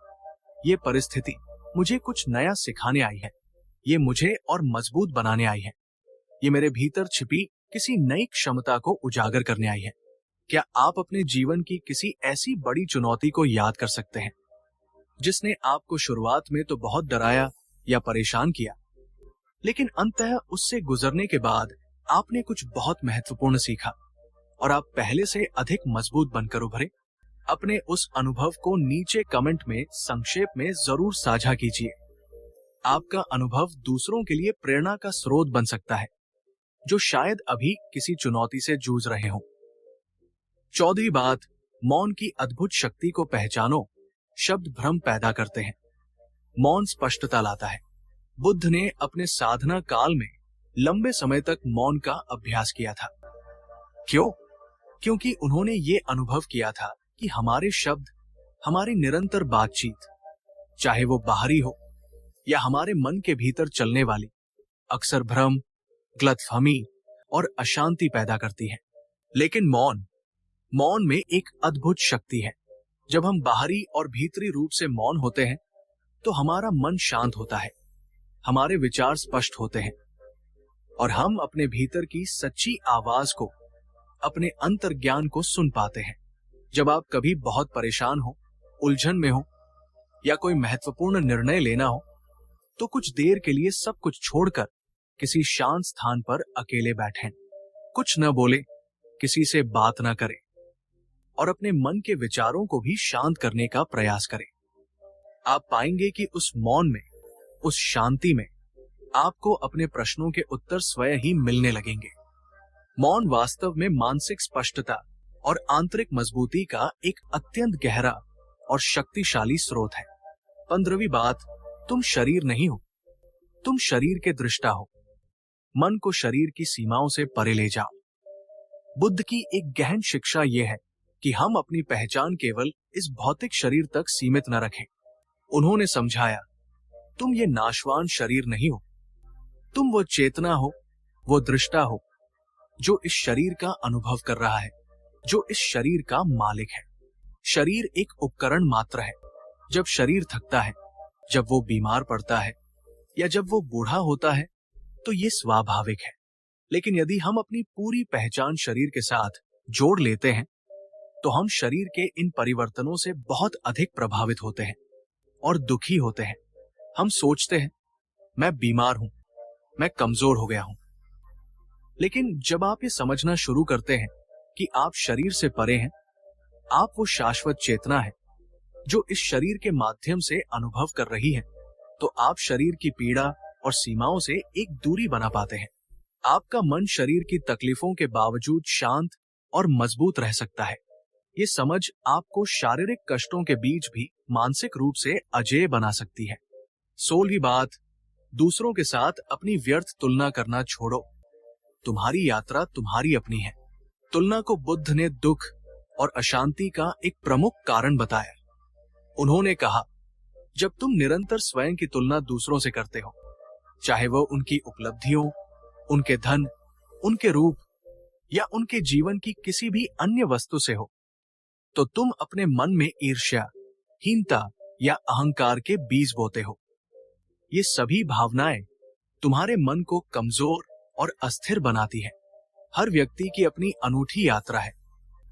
ये परिस्थिति मुझे कुछ नया सिखाने आई है, ये मुझे और मजबूत बनाने आई है, ये मेरे भीतर छिपी किसी नई क्षमता को उजागर करने आई है। क्या आप अपने जीवन की किसी ऐसी बड़ी चुनौती को याद कर सकते हैं जिसने आपको शुरुआत में तो बहुत डराया या परेशान किया, लेकिन अंततः उससे गुजरने के बाद आपने कुछ बहुत महत्वपूर्ण सीखा और आप पहले से अधिक मजबूत बनकर उभरे? अपने उस अनुभव को नीचे कमेंट में संक्षेप में जरूर साझा कीजिए। आपका अनुभव दूसरों के लिए प्रेरणा का स्रोत बन सकता है। जो शायद अभी किसी चुनौती से जूझ रहे हों। 14वीं बात, मौन की अद्भुत शक्ति को पहचानो। शब्द भ्रम पैदा करते हैं, मौन स्पष्टता लाता है। बुद्ध ने अपने साधना काल में लंबे समय तक मौन का अभ्यास किया था। क्यों? क्योंकि उन्होंने ये अनुभव किया था कि हमारे शब्द, हमारी निरंतर बातचीत, चाहे वो बाहरी हो या हमारे मन के भीतर चलने वाली, अक्सर भ्रम, गलतफहमी और अशांति पैदा करती है। लेकिन मौन में एक अद्भुत शक्ति है। जब हम बाहरी और भीतरी रूप से मौन होते हैं तो हमारा मन शांत होता है, हमारे विचार स्पष्ट होते हैं और हम अपने भीतर की सच्ची आवाज को, अपने अंतर्ज्ञान को सुन पाते हैं। जब आप कभी बहुत परेशान हो, उलझन में हो या कोई महत्वपूर्ण निर्णय लेना हो, तो कुछ देर के लिए सब कुछ छोड़कर किसी शांत स्थान पर अकेले बैठें। कुछ न बोले, किसी से बात न करें और अपने मन के विचारों को भी शांत करने का प्रयास करें। आप पाएंगे कि उस मौन में, उस शांति में आपको अपने प्रश्नों के उत्तर स्वयं ही मिलने लगेंगे। मौन वास्तव में मानसिक स्पष्टता और आंतरिक मजबूती का एक अत्यंत गहरा और शक्तिशाली स्रोत है। 15वीं बात, तुम शरीर नहीं हो, तुम शरीर के दृष्टा हो। मन को शरीर की सीमाओं से परे ले जाओ। बुद्ध की एक गहन शिक्षा यह है कि हम अपनी पहचान केवल इस भौतिक शरीर तक सीमित न रखें। उन्होंने समझाया, तुम ये नाशवान शरीर नहीं हो, तुम वो चेतना हो, वो दृष्टा हो जो इस शरीर का अनुभव कर रहा है, जो इस शरीर का मालिक है। शरीर एक उपकरण मात्र है। जब शरीर थकता है, जब वो बीमार पड़ता है या जब वो बूढ़ा होता है तो ये स्वाभाविक है। लेकिन यदि हम अपनी पूरी पहचान शरीर के साथ जोड़ लेते हैं तो हम शरीर के इन परिवर्तनों से बहुत अधिक प्रभावित होते हैं और दुखी होते हैं। हम सोचते हैं, मैं बीमार हूं, मैं कमजोर हो गया हूं। लेकिन जब आप ये समझना शुरू करते हैं कि आप शरीर से परे हैं, आप वो शाश्वत चेतना है जो इस शरीर के माध्यम से अनुभव कर रही है, तो आप शरीर की पीड़ा और सीमाओं से एक दूरी बना पाते हैं। आपका मन शरीर की तकलीफों के बावजूद शांत और मजबूत रह सकता है। ये समझ आपको शारीरिक कष्टों के बीच भी मानसिक रूप से अजेय बना सकती है। 16वीं बात, दूसरों के साथ अपनी व्यर्थ तुलना करना छोड़ो। तुम्हारी यात्रा तुम्हारी अपनी है। तुलना को बुद्ध ने दुख और अशांति का एक प्रमुख कारण बताया। उन्होंने कहा, जब तुम निरंतर स्वयं की तुलना दूसरों से करते हो, चाहे वो उनकी उपलब्धियों, उनके धन, उनके रूप या उनके जीवन की किसी भी अन्य वस्तु से हो, तो तुम अपने मन में ईर्ष्या, हीनता या अहंकार के बीज बोते हो। ये सभी भावनाएं तुम्हारे मन को कमजोर और अस्थिर बनाती है। हर व्यक्ति की अपनी अनूठी यात्रा है,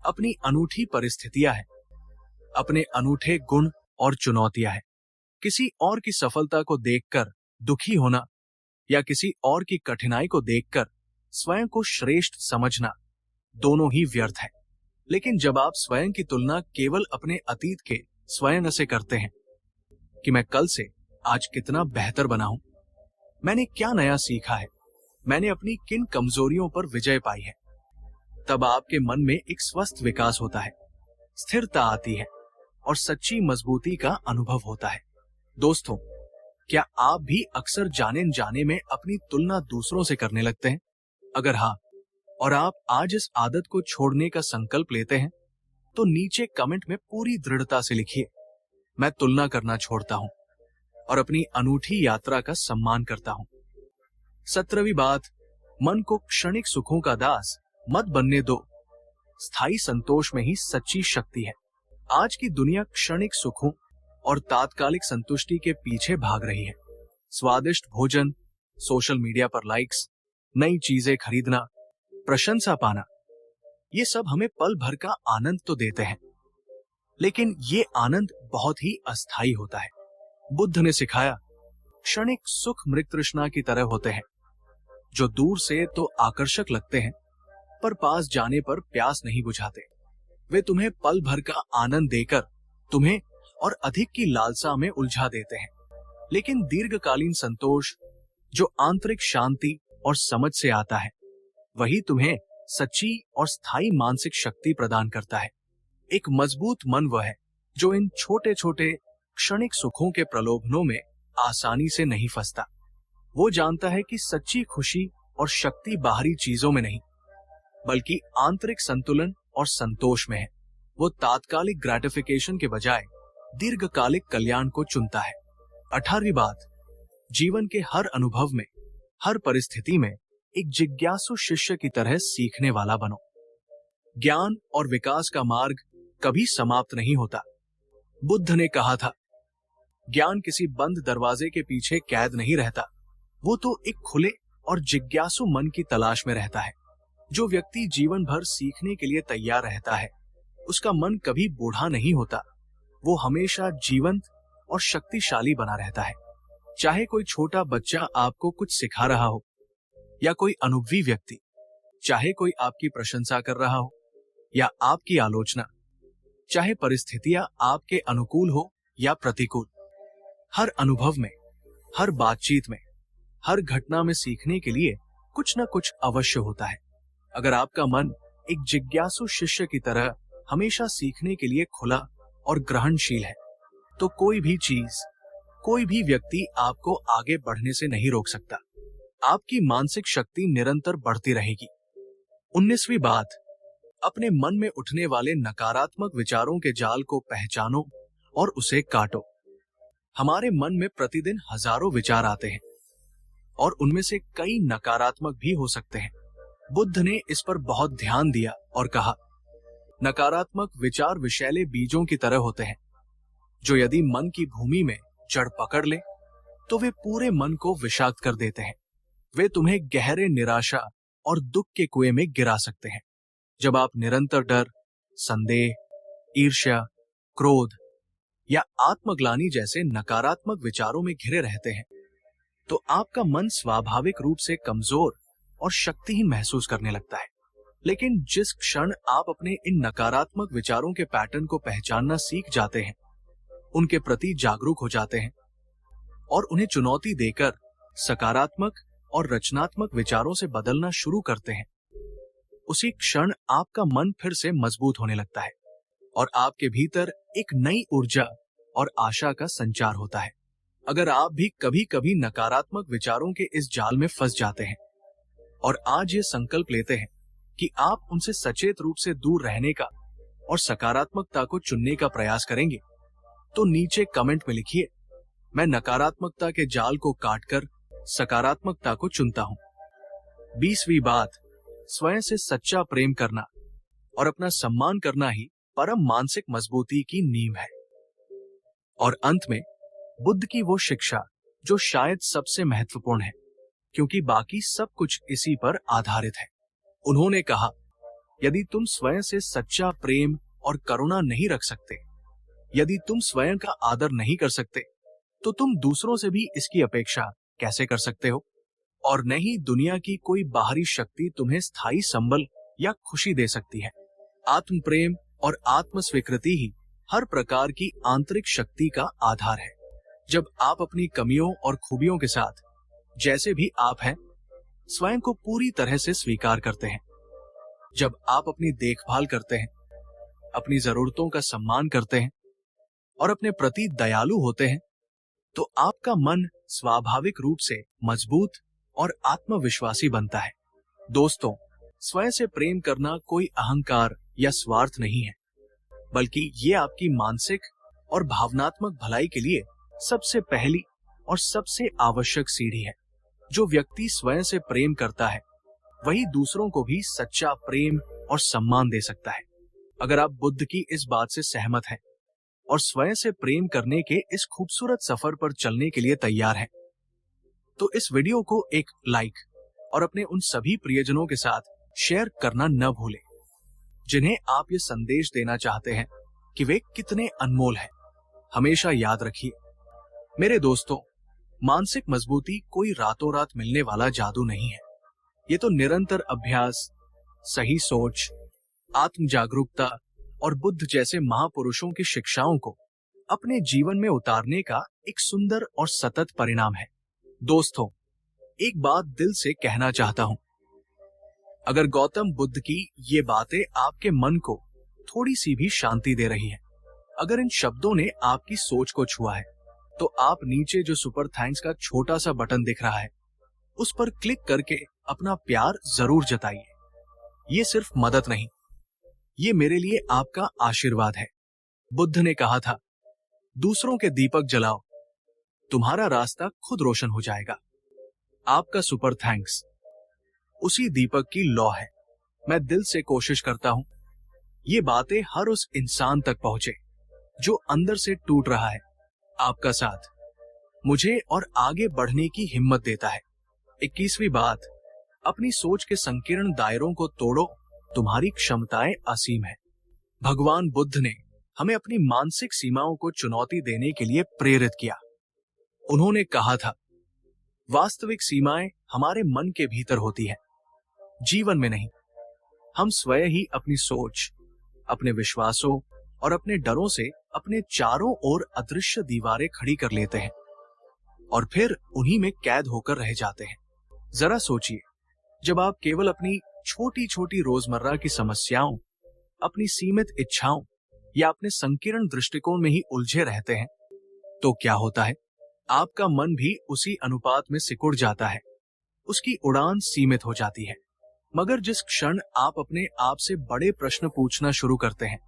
अपनी अनूठी परिस्थितियां हैं, अपने अनूठे गुण और चुनौतियां हैं। किसी और की सफलता को देखकर दुखी होना या किसी और की कठिनाई को देखकर स्वयं को श्रेष्ठ समझना, दोनों ही व्यर्थ है। लेकिन जब आप स्वयं की तुलना केवल अपने अतीत के स्वयं से करते हैं कि मैं कल से आज कितना बेहतर बना हूं, मैंने क्या नया सीखा है, मैंने अपनी किन कमजोरियों पर विजय पाई है, तब आपके मन में एक स्वस्थ विकास होता है, स्थिरता आती है और सच्ची मजबूती का अनुभव होता है। दोस्तों, क्या आप भी अक्सर जाने अनजाने में अपनी तुलना दूसरों से करने लगते हैं? अगर हाँ, और आप आज इस आदत को छोड़ने का संकल्प लेते हैं, तो नीचे कमेंट में पूरी दृढ़ता से लिखिए, मैं तुलना करना छोड़ता हूं और अपनी अनूठी यात्रा का सम्मान करता हूं। 17वीं बात, मन को क्षणिक सुखों का दास मत बनने दो। स्थायी संतोष में ही सच्ची शक्ति है। आज की दुनिया क्षणिक सुखों और तात्कालिक संतुष्टि के पीछे भाग रही है। स्वादिष्ट भोजन, सोशल मीडिया पर लाइक्स, नई चीजें खरीदना, प्रशंसा पाना, ये सब हमें पल भर का आनंद तो देते हैं, लेकिन ये आनंद बहुत ही अस्थायी होता है। बुद्ध ने सिखाया, क्षणिक सुख मृग तृष्णा की तरह होते हैं, जो दूर से तो आकर्षक लगते हैं पर पास जाने पर प्यास नहीं बुझाते। वे तुम्हें पल भर का आनंद देकर तुम्हें और अधिक की लालसा में उलझा देते हैं, लेकिन दीर्घकालीन संतोष जो आंतरिक शांति और समझ से आता है, वही तुम्हें सच्ची और स्थायी मानसिक शक्ति प्रदान करता है। एक मजबूत मन वह है जो इन छोटे छोटे क्षणिक सुखों के प्रलोभनों में आसानी से नहीं फंसता। वो जानता है कि सच्ची खुशी और शक्ति बाहरी चीजों में नहीं, बल्कि आंतरिक संतुलन और संतोष में है। वो तात्कालिक ग्रेटिफिकेशन के बजाय दीर्घकालिक कल्याण को चुनता है। 18वीं बात, जीवन के हर अनुभव में, हर परिस्थिति में एक जिज्ञासु शिष्य की तरह सीखने वाला बनो। ज्ञान और विकास का मार्ग कभी समाप्त नहीं होता। बुद्ध ने कहा था, ज्ञान किसी बंद दरवाजे के पीछे कैद नहीं रहता, वो तो एक खुले और जिज्ञासु मन की तलाश में रहता है। जो व्यक्ति जीवन भर सीखने के लिए तैयार रहता है, उसका मन कभी बूढ़ा नहीं होता। वो हमेशा जीवंत और शक्तिशाली बना रहता है। चाहे कोई छोटा बच्चा आपको कुछ सिखा रहा हो या कोई अनुभवी व्यक्ति, चाहे कोई आपकी प्रशंसा कर रहा हो या आपकी आलोचना, चाहे परिस्थितियां आपके अनुकूल हो या प्रतिकूल, हर अनुभव में, हर बातचीत में, हर घटना में सीखने के लिए कुछ न कुछ अवश्य होता है। अगर आपका मन एक जिज्ञासु शिष्य की तरह हमेशा सीखने के लिए खुला और ग्रहणशील है, तो कोई भी चीज, कोई भी व्यक्ति आपको आगे बढ़ने से नहीं रोक सकता। आपकी मानसिक शक्ति निरंतर बढ़ती रहेगी। 19वीं बात, अपने मन में उठने वाले नकारात्मक विचारों के जाल को पहचानो और उसे काटो। हमारे मन में प्रतिदिन हजारों विचार आते हैं और उनमें से कई नकारात्मक भी हो सकते हैं। बुद्ध ने इस पर बहुत ध्यान दिया और कहा, नकारात्मक विचार विषैले बीजों की तरह होते हैं, जो यदि मन की भूमि में जड़ पकड़ ले तो वे पूरे मन को विषाक्त कर देते हैं। वे तुम्हें गहरे निराशा और दुख के कुएं में गिरा सकते हैं। जब आप निरंतर डर, संदेह, ईर्ष्या, क्रोध या आत्मग्लानि जैसे नकारात्मक विचारों में घिरे रहते हैं, तो आपका मन स्वाभाविक रूप से कमजोर और शक्तिहीन महसूस करने लगता है। लेकिन जिस क्षण आप अपने इन नकारात्मक विचारों के पैटर्न को पहचानना सीख जाते हैं, उनके प्रति जागरूक हो जाते हैं और उन्हें चुनौती देकर सकारात्मक और रचनात्मक विचारों से बदलना शुरू करते हैं, उसी क्षण आपका मन फिर से मजबूत होने लगता है और आपके भीतर एक नई ऊर्जा और आशा का संचार होता है। अगर आप भी कभी कभी नकारात्मक विचारों के इस जाल में फंस जाते हैं और आज ये संकल्प लेते हैं कि आप उनसे सचेत रूप से दूर रहने का और सकारात्मकता को चुनने का प्रयास करेंगे, तो नीचे कमेंट में लिखिए, मैं नकारात्मकता के जाल को काटकर सकारात्मकता को चुनता हूं। 20वीं बात, स्वयं से सच्चा प्रेम करना और अपना सम्मान करना ही परम मानसिक मजबूती की नींव है। और अंत में बुद्ध की वो शिक्षा जो शायद सबसे महत्वपूर्ण है, क्योंकि बाकी सब कुछ इसी पर आधारित है। उन्होंने कहा, यदि तुम स्वयं से सच्चा प्रेम और करुणा नहीं रख सकते, यदि तुम स्वयं का आदर नहीं कर सकते, तो तुम दूसरों से भी इसकी अपेक्षा कैसे कर सकते हो? और न ही दुनिया की कोई बाहरी शक्ति तुम्हें स्थायी संबल या खुशी दे सकती है। आत्म प्रेम और आत्म स्वीकृति ही हर प्रकार की आंतरिक शक्ति का आधार है। जब आप अपनी कमियों और खूबियों के साथ, जैसे भी आप हैं, स्वयं को पूरी तरह से स्वीकार करते हैं, जब आप अपनी देखभाल करते हैं, अपनी जरूरतों का सम्मान करते हैं और अपने प्रति दयालु होते हैं, तो आपका मन स्वाभाविक रूप से मजबूत और आत्मविश्वासी बनता है। दोस्तों, स्वयं से प्रेम करना कोई अहंकार या स्वार्थ नहीं है, बल्कि ये आपकी मानसिक और भावनात्मक भलाई के लिए सबसे पहली और सबसे आवश्यक सीढ़ी है। जो व्यक्ति स्वयं से प्रेम करता है, वही दूसरों को भी सच्चा प्रेम और सम्मान दे सकता है। अगर आप बुद्ध की इस बात से सहमत हैं और स्वयं से प्रेम करने के इस खूबसूरत सफर पर चलने के लिए तैयार हैं, तो इस वीडियो को एक लाइक और अपने उन सभी प्रियजनों के साथ शेयर करना न भूलें, जिन्हें आप ये संदेश देना चाहते हैं कि वे कितने अनमोल हैं। हमेशा याद रखिए मेरे दोस्तों, मानसिक मजबूती कोई रातों रात मिलने वाला जादू नहीं है। ये तो निरंतर अभ्यास, सही सोच, आत्म जागरूकता और बुद्ध जैसे महापुरुषों की शिक्षाओं को अपने जीवन में उतारने का एक सुंदर और सतत परिणाम है। दोस्तों, एक बात दिल से कहना चाहता हूं, अगर गौतम बुद्ध की ये बातें आपके मन को थोड़ी सी भी शांति दे रही है, अगर इन शब्दों ने आपकी सोच को छुआ है, तो आप नीचे जो सुपर थैंक्स का छोटा सा बटन दिख रहा है, उस पर क्लिक करके अपना प्यार जरूर जताइए। ये सिर्फ मदद नहीं, ये मेरे लिए आपका आशीर्वाद है। बुद्ध ने कहा था, दूसरों के दीपक जलाओ, तुम्हारा रास्ता खुद रोशन हो जाएगा। आपका सुपर थैंक्स उसी दीपक की लौ है। मैं दिल से कोशिश करता हूं ये बातें हर उस इंसान तक पहुंचे जो अंदर से टूट रहा है। आपका साथ मुझे और आगे बढ़ने की हिम्मत देता है। 21वीं बात, अपनी सोच के संकीर्ण दायरों को तोड़ो, तुम्हारी क्षमताएं असीम है। भगवान बुद्ध ने हमें अपनी मानसिक सीमाओं को चुनौती देने के लिए प्रेरित किया। उन्होंने कहा था, वास्तविक सीमाएं हमारे मन के भीतर होती है, जीवन में नहीं। हम स्वयं ही अपनी सोच, अपने विश्वासों और अपने डरों से अपने चारों ओर अदृश्य दीवारें खड़ी कर लेते हैं और फिर उन्हीं में कैद होकर रह जाते हैं। जरा सोचिए, जब आप केवल अपनी छोटी छोटी रोजमर्रा की समस्याओं, अपनी सीमित इच्छाओं या अपने संकीर्ण दृष्टिकोण में ही उलझे रहते हैं, तो क्या होता है? आपका मन भी उसी अनुपात में सिकुड़ जाता है, उसकी उड़ान सीमित हो जाती है। मगर जिस क्षण आप अपने आप से बड़े प्रश्न पूछना शुरू करते हैं,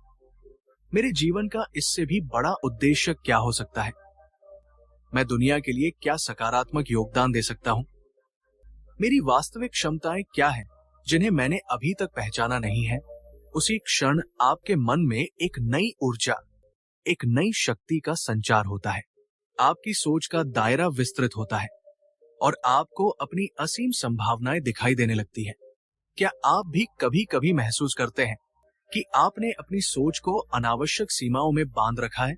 मेरे जीवन का इससे भी बड़ा उद्देश्य क्या हो सकता है? मैं दुनिया के लिए क्या सकारात्मक योगदान दे सकता हूं? मेरी वास्तविक क्षमताएं क्या हैं जिन्हें मैंने अभी तक पहचाना नहीं है? उसी क्षण आपके मन में एक नई ऊर्जा, एक नई शक्ति का संचार होता है। आपकी सोच का दायरा विस्तृत होता है और आपको अपनी असीम संभावनाएं दिखाई देने लगती है। क्या आप भी कभी कभी महसूस करते हैं कि आपने अपनी सोच को अनावश्यक सीमाओं में बांध रखा है?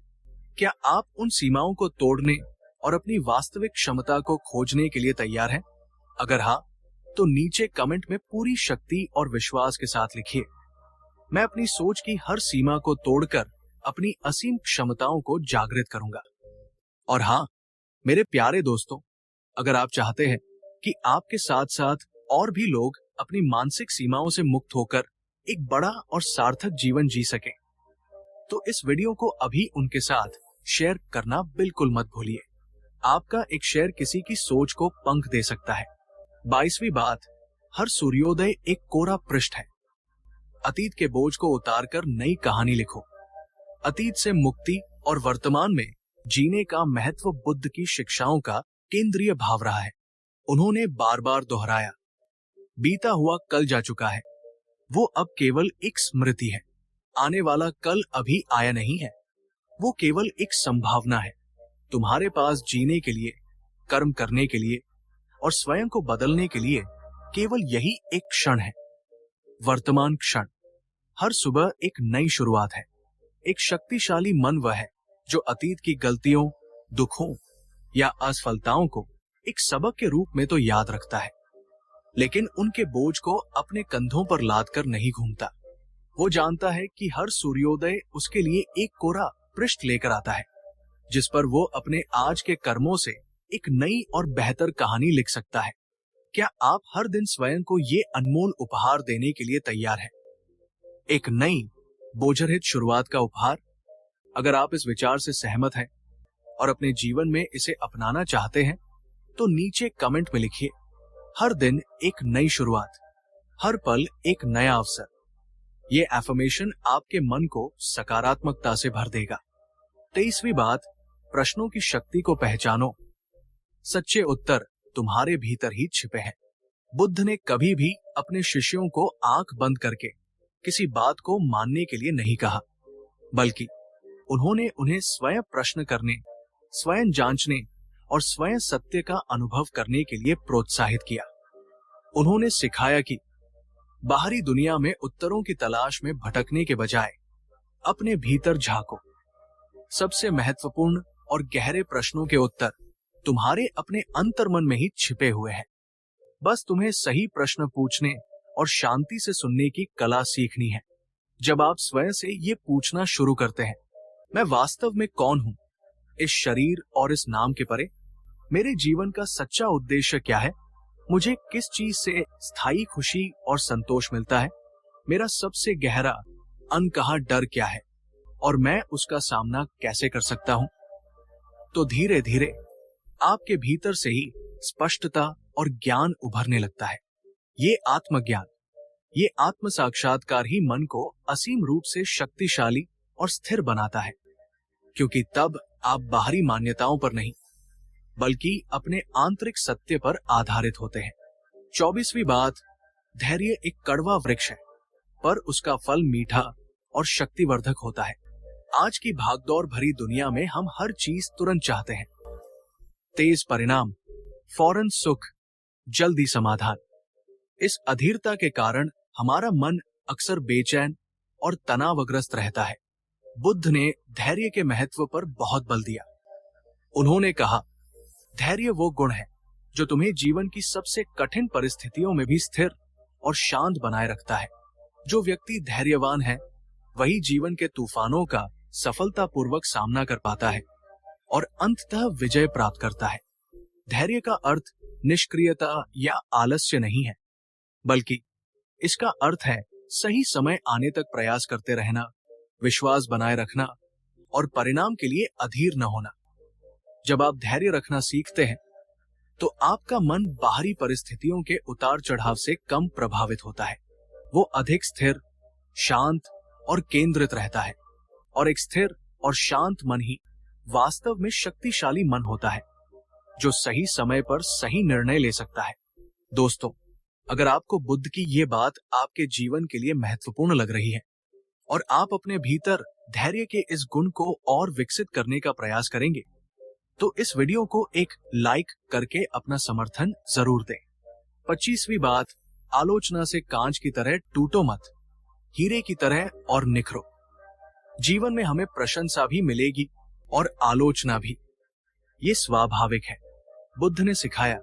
क्या आप उन सीमाओं को तोड़ने और अपनी वास्तविक क्षमता को खोजने के लिए तैयार हैं? अगर हाँ, तो नीचे कमेंट में पूरी शक्ति और विश्वास के साथ लिखिए, मैं अपनी सोच की हर सीमा को तोड़कर अपनी असीम क्षमताओं को जागृत करूंगा। और हाँ, मेरे प्यारे दोस्तों, अगर आप चाहते हैं कि आपके साथ साथ और भी लोग अपनी मानसिक सीमाओं से मुक्त होकर एक बड़ा और सार्थक जीवन जी सके, तो इस वीडियो को अभी उनके साथ शेयर करना बिल्कुल मत भूलिए। आपका एक शेयर किसी की सोच को पंख दे सकता है। 22वीं बात, हर सूर्योदय एक कोरा पृष्ठ है। अतीत के बोझ को उतारकर नई कहानी लिखो। अतीत से मुक्ति और वर्तमान में जीने का महत्व बुद्ध की शिक्षाओं का केंद्रीय भाव रहा है। उन्होंने बार बार दोहराया, बीता हुआ कल जा चुका है, वो अब केवल एक स्मृति है। आने वाला कल अभी आया नहीं है, वो केवल एक संभावना है। तुम्हारे पास जीने के लिए, कर्म करने के लिए और स्वयं को बदलने के लिए केवल यही एक क्षण है, वर्तमान क्षण। हर सुबह एक नई शुरुआत है। एक शक्तिशाली मन वह है जो अतीत की गलतियों, दुखों या असफलताओं को एक सबक के रूप में तो याद रखता है, लेकिन उनके बोझ को अपने कंधों पर लाद कर नहीं घूमता। वो जानता है कि हर सूर्योदय उसके लिए एक कोरा पृष्ठ लेकर आता है, जिस पर वो अपने आज के कर्मों से एक नई और बेहतर कहानी लिख सकता है। क्या आप हर दिन स्वयं को ये अनमोल उपहार देने के लिए तैयार हैं? एक नई बोझरहित शुरुआत का उपहार। अगर आप इस विचार से सहमत हैं और अपने जीवन में इसे अपनाना चाहते हैं, तो नीचे कमेंट में लिखिए, हर दिन एक नई शुरुआत, हर पल एक नया अवसर। ये एफर्मेशन आपके मन को सकारात्मकता से भर देगा। 23वीं बात, प्रश्नों की शक्ति को पहचानो। सच्चे उत्तर तुम्हारे भीतर ही छिपे हैं। बुद्ध ने कभी भी अपने शिष्यों को आंख बंद करके किसी बात को मानने के लिए नहीं कहा, बल्कि उन्होंने उन्हें स्वयं प्रश्न करने, स्वयं जांचने और स्वयं सत्य का अनुभव करने के लिए प्रोत्साहित किया। उन्होंने सिखाया कि बाहरी दुनिया में उत्तरों की तलाश में भटकने के बजाय अपने भीतर झांको। सबसे महत्वपूर्ण और गहरे प्रश्नों के उत्तर तुम्हारे अपने अंतर्मन में ही छिपे हुए हैं। बस तुम्हें सही प्रश्न पूछने और शांति से सुनने की कला सीखनी है। जब आप स्वयं से ये पूछना शुरू करते हैं, मैं वास्तव में कौन हूं? इस शरीर और इस नाम के परे मेरे जीवन का सच्चा उद्देश्य क्या है? मुझे किस चीज से स्थायी खुशी और संतोष मिलता है, मेरा सबसे गहरा अनकहा डर क्या है और मैं उसका सामना कैसे कर सकता हूं। तो धीरे धीरे आपके भीतर से ही स्पष्टता और ज्ञान उभरने लगता है। ये आत्मज्ञान, ये आत्म साक्षात्कार ही मन को असीम रूप से शक्तिशाली और स्थिर बनाता है, क्योंकि तब आप बाहरी मान्यताओं पर नहीं बल्कि अपने आंतरिक सत्य पर आधारित होते हैं। 24वीं बात, धैर्य एक कड़वा वृक्ष है, पर उसका फल मीठा और शक्तिवर्धक होता है। आज की भागदौड़ भरी दुनिया में हम हर चीज तुरंत चाहते हैं, तेज परिणाम, फौरन सुख, जल्दी समाधान। इस अधीरता के कारण हमारा मन अक्सर बेचैन और तनावग्रस्त रहता है। बुद्ध ने धैर्य के महत्व पर बहुत बल दिया। उन्होंने कहा, धैर्य वो गुण है जो तुम्हें जीवन की सबसे कठिन परिस्थितियों में भी स्थिर और शांत बनाए रखता है। जो व्यक्ति धैर्यवान है वही जीवन के तूफानों का सफलतापूर्वक सामना कर पाता है और अंततः विजय प्राप्त करता है। धैर्य का अर्थ निष्क्रियता या आलस्य नहीं है, बल्कि इसका अर्थ है सही समय आने तक प्रयास करते रहना, विश्वास बनाए रखना और परिणाम के लिए अधीर न होना। जब आप धैर्य रखना सीखते हैं तो आपका मन बाहरी परिस्थितियों के उतार चढ़ाव से कम प्रभावित होता है। वो अधिक स्थिर, शांत और केंद्रित रहता है, और एक स्थिर और शांत मन ही वास्तव में शक्तिशाली मन होता है, जो सही समय पर सही निर्णय ले सकता है। दोस्तों, अगर आपको बुद्ध की ये बात आपके जीवन के लिए महत्वपूर्ण लग रही है और आप अपने भीतर धैर्य के इस गुण को और विकसित करने का प्रयास करेंगे, तो इस वीडियो को एक लाइक करके अपना समर्थन जरूर दें। 25वीं बात, आलोचना से कांच की तरह टूटो मत, हीरे की तरह और निखरो। जीवन में हमें प्रशंसा भी मिलेगी और आलोचना भी, ये स्वाभाविक है। बुद्ध ने सिखाया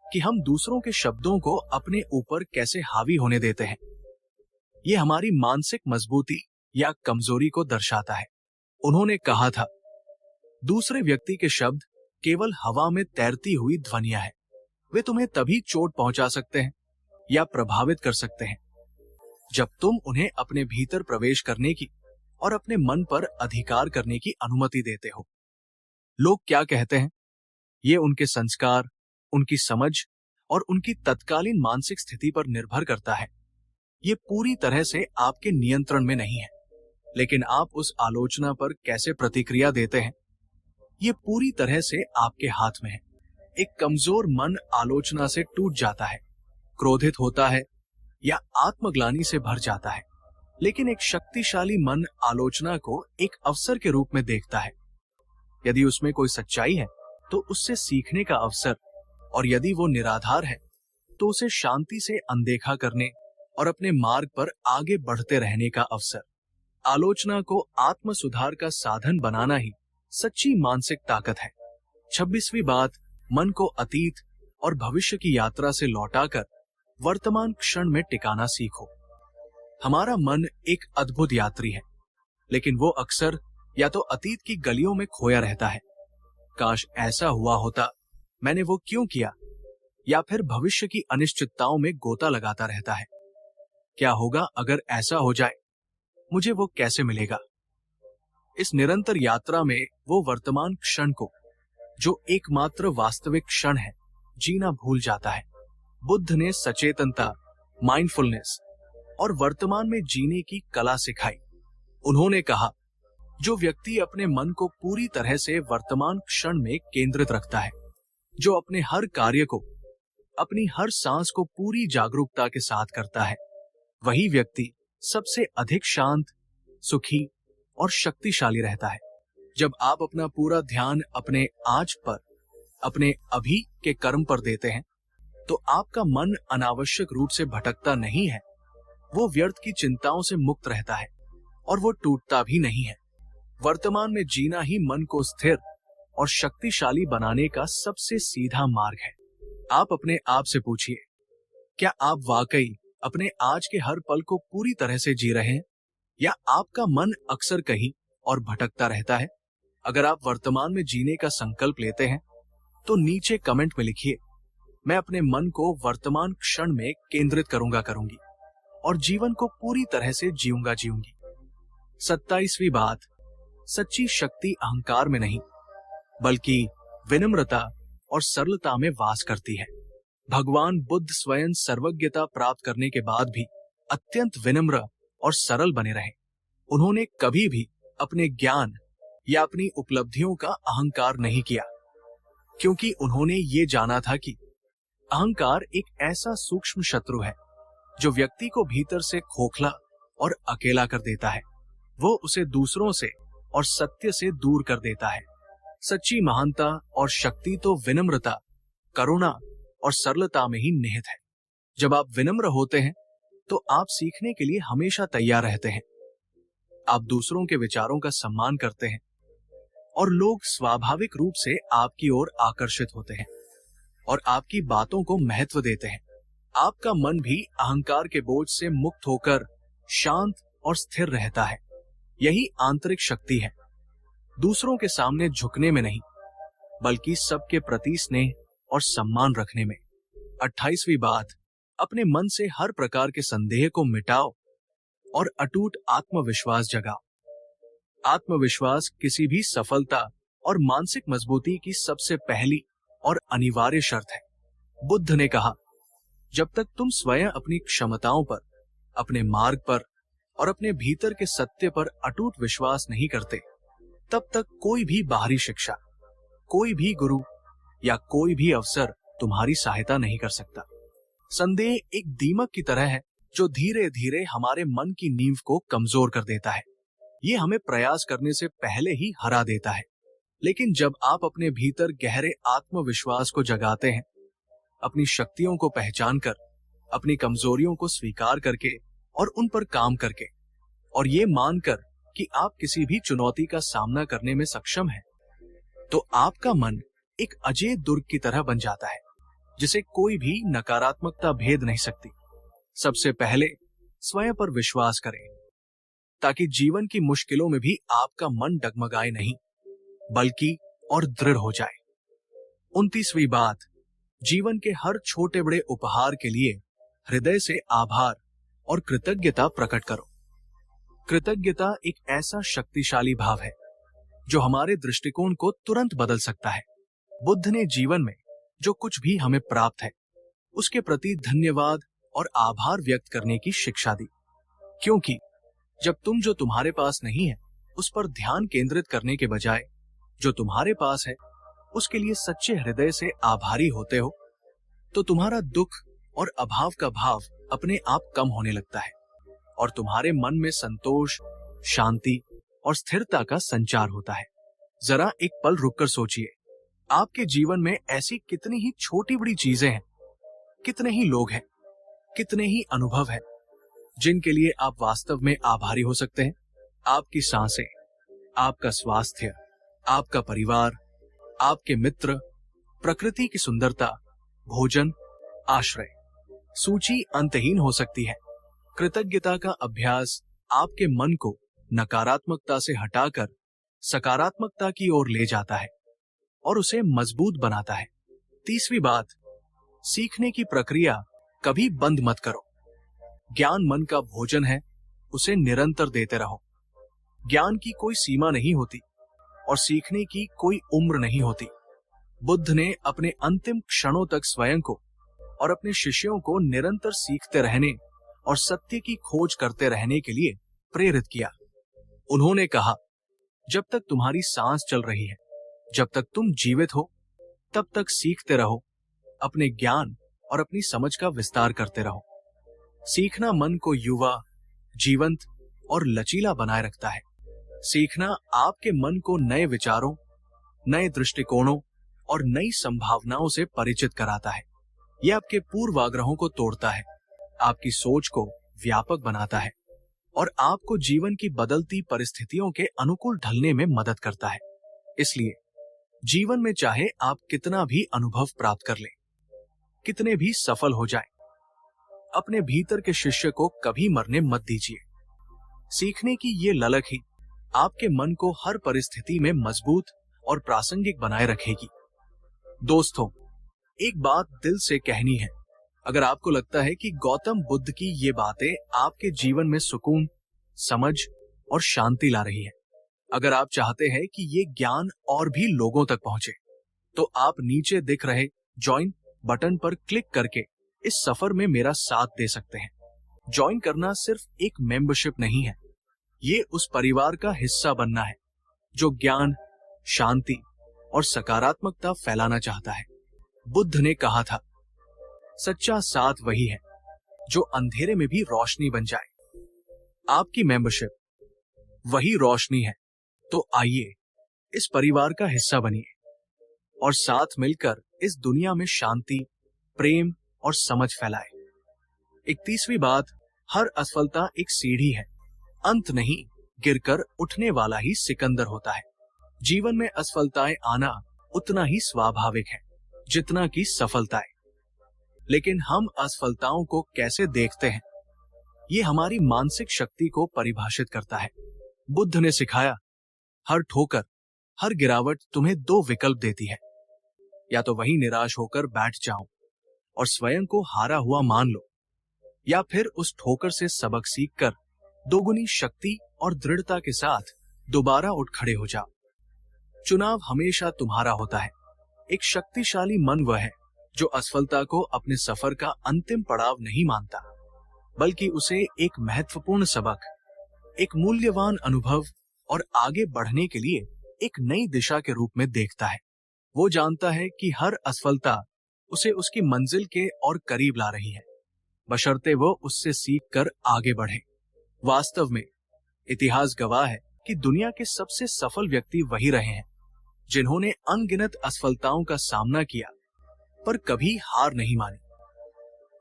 कि हम दूसरों के शब्दों को अपने ऊपर कैसे हावी होने देते हैं। ये हमारी मानसिक मजबूती या कमजोरी को दर्शाता है। उन्होंने कहा था, दूसरे व्यक्ति के शब्द केवल हवा में तैरती हुई ध्वनियां हैं। वे तुम्हें तभी चोट पहुंचा सकते हैं या प्रभावित कर सकते हैं जब तुम उन्हें अपने भीतर प्रवेश करने की और अपने मन पर अधिकार करने की अनुमति देते हो। लोग क्या कहते हैं, ये उनके संस्कार, उनकी समझ और उनकी तत्कालीन मानसिक स्थिति पर निर्भर करता है। ये पूरी तरह से आपके नियंत्रण में नहीं है, लेकिन आप उस आलोचना पर कैसे प्रतिक्रिया देते हैं, ये पूरी तरह से आपके हाथ में है। एक कमजोर मन आलोचना से टूट जाता है, क्रोधित होता है या आत्मग्लानि से भर जाता है, लेकिन एक शक्तिशाली मन आलोचना को एक अवसर के रूप में देखता है। यदि उसमें कोई सच्चाई है तो उससे सीखने का अवसर, और यदि वो निराधार है तो उसे शांति से अनदेखा करने और अपने मार्ग पर आगे बढ़ते रहने का अवसर। आलोचना को आत्म सुधार का साधन बनाना ही सच्ची मानसिक ताकत है। 26वीं बात, मन को अतीत और भविष्य की यात्रा से लौटाकर वर्तमान क्षण में टिकाना सीखो। हमारा मन एक अद्भुत यात्री है, लेकिन वो अक्सर या तो अतीत की गलियों में खोया रहता है, काश ऐसा हुआ होता, मैंने वो क्यों किया, या फिर भविष्य की अनिश्चितताओं में गोता लगाता रहता है। क्या होगा अगर ऐसा हो जाए, मुझे वो कैसे मिलेगा। इस निरंतर यात्रा में वो वर्तमान क्षण को, जो एकमात्र वास्तविक क्षण है, जीना भूल जाता है। बुद्ध ने सचेतनता, माइंडफुलनेस और वर्तमान में जीने की कला सिखाई। उन्होंने कहा, जो व्यक्ति अपने मन को पूरी तरह से वर्तमान क्षण में केंद्रित रखता है, जो अपने हर कार्य को, अपनी हर सांस को पूरी जागरूकता के साथ करता है, वही व्यक्ति सबसे अधिक शांत, सुखी और शक्तिशाली रहता है। जब आप अपना पूरा ध्यान अपने आज पर, अपने अभी के कर्म पर देते हैं, तो आपका मन अनावश्यक रूप से भटकता नहीं है, वो व्यर्थ की चिंताओं से मुक्त रहता है और वो टूटता भी नहीं है। वर्तमान में जीना ही मन को स्थिर और शक्तिशाली बनाने का सबसे सीधा मार्ग है। आप अपने आप से पूछिए, क्या आप वाकई अपने आज के हर पल को पूरी तरह से जी रहे हैं, या आपका मन अक्सर कहीं और भटकता रहता है? अगर आप वर्तमान में जीने का संकल्प लेते हैं तो नीचे कमेंट में लिखिए, मैं अपने मन को वर्तमान क्षण में केंद्रित करूंगी और जीवन को पूरी तरह से जीऊंगी। 27वीं बात, सच्ची शक्ति अहंकार में नहीं बल्कि विनम्रता और सरलता में वास करती है। भगवान बुद्ध स्वयं सर्वज्ञता प्राप्त करने के बाद भी अत्यंत विनम्र और सरल बने रहे। उन्होंने कभी भी अपने ज्ञान या अपनी उपलब्धियों का अहंकार नहीं किया, क्योंकि उन्होंने ये जाना था कि अहंकार एक ऐसा सूक्ष्म शत्रु है जो व्यक्ति को भीतर से खोखला और अकेला कर देता है। वो उसे दूसरों से और सत्य से दूर कर देता है। सच्ची महानता और शक्ति तो विनम्रता, करुणा और सरलता में ही निहित है। जब आप विनम्र होते हैं तो आप सीखने के लिए हमेशा तैयार रहते हैं। आप दूसरों के विचारों का सम्मान करते हैं और लोग स्वाभाविक रूप से आपकी ओर आकर्षित होते हैं और आपकी बातों को महत्व देते हैं। आपका मन भी अहंकार के बोझ से मुक्त होकर शांत और स्थिर रहता है। यही आंतरिक शक्ति है, दूसरों के सामने झुकने में नहीं बल्कि सबके प्रति स्नेह और सम्मान रखने में। 28वीं बात, अपने मन से हर प्रकार के संदेह को मिटाओ और अटूट आत्मविश्वास जगाओ। आत्मविश्वास किसी भी सफलता और मानसिक मजबूती की सबसे पहली और अनिवार्य शर्त है। बुद्ध ने कहा, जब तक तुम स्वयं अपनी क्षमताओं पर, अपने मार्ग पर और अपने भीतर के सत्य पर अटूट विश्वास नहीं करते, तब तक कोई भी बाहरी शिक्षा, कोई भी गुरु या कोई भी अवसर तुम्हारी सहायता नहीं कर सकता। संदेह एक दीमक की तरह है जो धीरे धीरे हमारे मन की नींव को कमजोर कर देता है। ये हमें प्रयास करने से पहले ही हरा देता है। लेकिन जब आप अपने भीतर गहरे आत्मविश्वास को जगाते हैं, अपनी शक्तियों को पहचान कर, अपनी कमजोरियों को स्वीकार करके और उन पर काम करके, और ये मानकर कि आप किसी भी चुनौती का सामना करने में सक्षम हैं, तो आपका मन एक अजेय दुर्ग की तरह बन जाता है जिसे कोई भी नकारात्मकता भेद नहीं सकती। सबसे पहले स्वयं पर विश्वास करें ताकि जीवन की मुश्किलों में भी आपका मन डगमगाए नहीं बल्कि और दृढ़ हो जाए। 29वीं बात, जीवन के हर छोटे बड़े उपहार के लिए हृदय से आभार और कृतज्ञता प्रकट करो। कृतज्ञता एक ऐसा शक्तिशाली भाव है जो हमारे दृष्टिकोण को तुरंत बदल सकता है। बुद्ध ने जीवन में जो कुछ भी हमें प्राप्त है उसके प्रति धन्यवाद और आभार व्यक्त करने की शिक्षा दी, क्योंकि जब तुम जो तुम्हारे पास नहीं है उस पर ध्यान केंद्रित करने के बजाय जो तुम्हारे पास है उसके लिए सच्चे हृदय से आभारी होते हो, तो तुम्हारा दुख और अभाव का भाव अपने आप कम होने लगता है और तुम्हारे मन में संतोष, शांति और स्थिरता का संचार होता है। जरा एक पल रुककर सोचिए, आपके जीवन में ऐसी कितनी ही छोटी बड़ी चीजें हैं, कितने ही लोग हैं, कितने ही अनुभव हैं जिनके लिए आप वास्तव में आभारी हो सकते हैं। आपकी सांसें, आपका स्वास्थ्य, आपका परिवार, आपके मित्र, प्रकृति की सुंदरता, भोजन, आश्रय। सूची अंतहीन हो सकती है। कृतज्ञता का अभ्यास आपके मन को नकारात्मकता से हटाकर सकारात्मकता की ओर ले जाता है और उसे मजबूत बनाता है। 30वीं बात, सीखने की प्रक्रिया कभी बंद मत करो। ज्ञान मन का भोजन है, उसे निरंतर देते रहो। ज्ञान की कोई सीमा नहीं होती और सीखने की कोई उम्र नहीं होती। बुद्ध ने अपने अंतिम क्षणों तक स्वयं को और अपने शिष्यों को निरंतर सीखते रहने और सत्य की खोज करते रहने के लिए प्रेरित किया। उन्होंने कहा, जब तक तुम्हारी सांस चल रही है, जब तक तुम जीवित हो, तब तक सीखते रहो, अपने ज्ञान और अपनी समझ का विस्तार करते रहो। सीखना मन को युवा, जीवंत और लचीला बनाए रखता है। सीखना आपके मन को नए विचारों, नए दृष्टिकोणों और नई संभावनाओं से परिचित कराता है। यह आपके पूर्वाग्रहों को तोड़ता है, आपकी सोच को व्यापक बनाता है और आपको जीवन की बदलती परिस्थितियों के अनुकूल ढलने में मदद करता है। इसलिए जीवन में चाहे आप कितना भी अनुभव प्राप्त कर लें, कितने भी सफल हो जाएं, अपने भीतर के शिष्य को कभी मरने मत दीजिए। सीखने की ये ललक ही आपके मन को हर परिस्थिति में मजबूत और प्रासंगिक बनाए रखेगी। दोस्तों, एक बात दिल से कहनी है। अगर आपको लगता है कि गौतम बुद्ध की ये बातें आपके जीवन में सुकून, समझ और शांति ला रही है, अगर आप चाहते हैं कि ये ज्ञान और भी लोगों तक पहुंचे, तो आप नीचे दिख रहे ज्वाइन बटन पर क्लिक करके इस सफर में मेरा साथ दे सकते हैं। ज्वाइन करना सिर्फ एक मेंबरशिप नहीं है, ये उस परिवार का हिस्सा बनना है जो ज्ञान, शांति और सकारात्मकता फैलाना चाहता है। बुद्ध ने कहा था, सच्चा साथ वही है जो अंधेरे में भी रोशनी बन जाए। आपकी मेंबरशिप वही रोशनी है, तो आइए इस परिवार का हिस्सा बनिए और साथ मिलकर इस दुनिया में शांति, प्रेम और समझ फैलाए। 31वीं बात, हर असफलता एक सीढ़ी है, अंत नहीं। गिरकर उठने वाला ही सिकंदर होता है। जीवन में असफलताएं आना उतना ही स्वाभाविक है जितना कि सफलताएं। लेकिन हम असफलताओं को कैसे देखते हैं, ये हमारी मानसिक शक्ति को परिभाषित करता है। बुद्ध ने सिखाया, हर ठोकर, हर गिरावट तुम्हें दो विकल्प देती है। या तो वहीं निराश होकर बैठ जाओ और स्वयं को हारा हुआ मान लो, या फिर उस ठोकर से सबक सीखकर दोगुनी शक्ति और दृढ़ता के साथ दोबारा उठ खड़े हो जाओ। चुनाव हमेशा तुम्हारा होता है। एक शक्तिशाली मन वह है जो असफलता को अपने सफर का अंतिम पड़ाव नहीं मानता, बल्कि उसे एक महत्वपूर्ण सबक, एक मूल्यवान अनुभव और आगे बढ़ने के लिए एक नई दिशा के रूप में देखता है। वो जानता है कि हर असफलता उसे उसकी मंजिल के और करीब ला रही है, बशर्ते वो उससे सीख कर आगे बढ़े। वास्तव में इतिहास गवाह है कि दुनिया के सबसे सफल व्यक्ति वही रहे हैं जिन्होंने अनगिनत असफलताओं का सामना किया पर कभी हार नहीं मानी।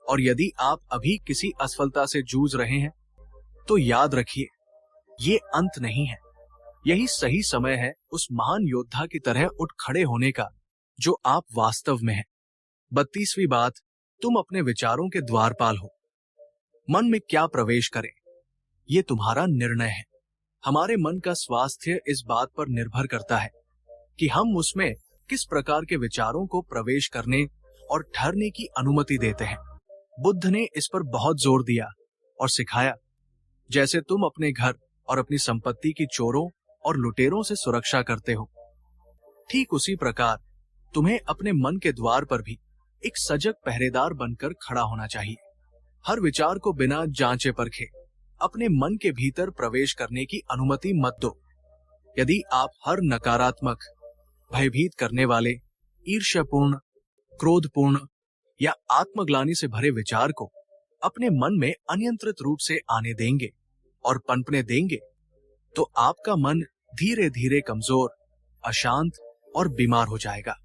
और यदि आप अभी किसी असफलता से जूझ रहे हैं, तो याद रखिए, ये अंत नहीं है। यही सही समय है उस महान योद्धा की तरह उठ खड़े होने का जो आप वास्तव में हैं। 32वीं बात, तुम अपने विचारों के द्वारपाल हो। मन में क्या प्रवेश करें, ये तुम्हारा निर्णय है। हमारे मन का स्वास्थ्य इस बात पर निर्भर करता है कि हम उसमें किस प्रकार के विचारों को प्रवेश करने और ठहरने की अनुमति देते हैं। बुद्ध ने इस पर बहुत जोर दिया और सिखाया, जैसे तुम अपने घर और अपनी संपत्ति की चोरों और लुटेरों से सुरक्षा करते हो, ठीक उसी प्रकार तुम्हें अपने मन के द्वार पर भी एक सजग पहरेदार बनकर खड़ा होना चाहिए। हर विचार को बिना जांचे परखे अपने मन के भीतर प्रवेश करने की अनुमति मत दो। यदि आप हर नकारात्मक, भयभीत करने वाले, ईर्ष्यापूर्ण, क्रोधपूर्ण या आत्मग्लानि से भरे विचार को अपने मन में अनियंत्रित रूप से आने देंगे और पनपने देंगे, तो आपका मन धीरे धीरे कमजोर, अशांत और बीमार हो जाएगा।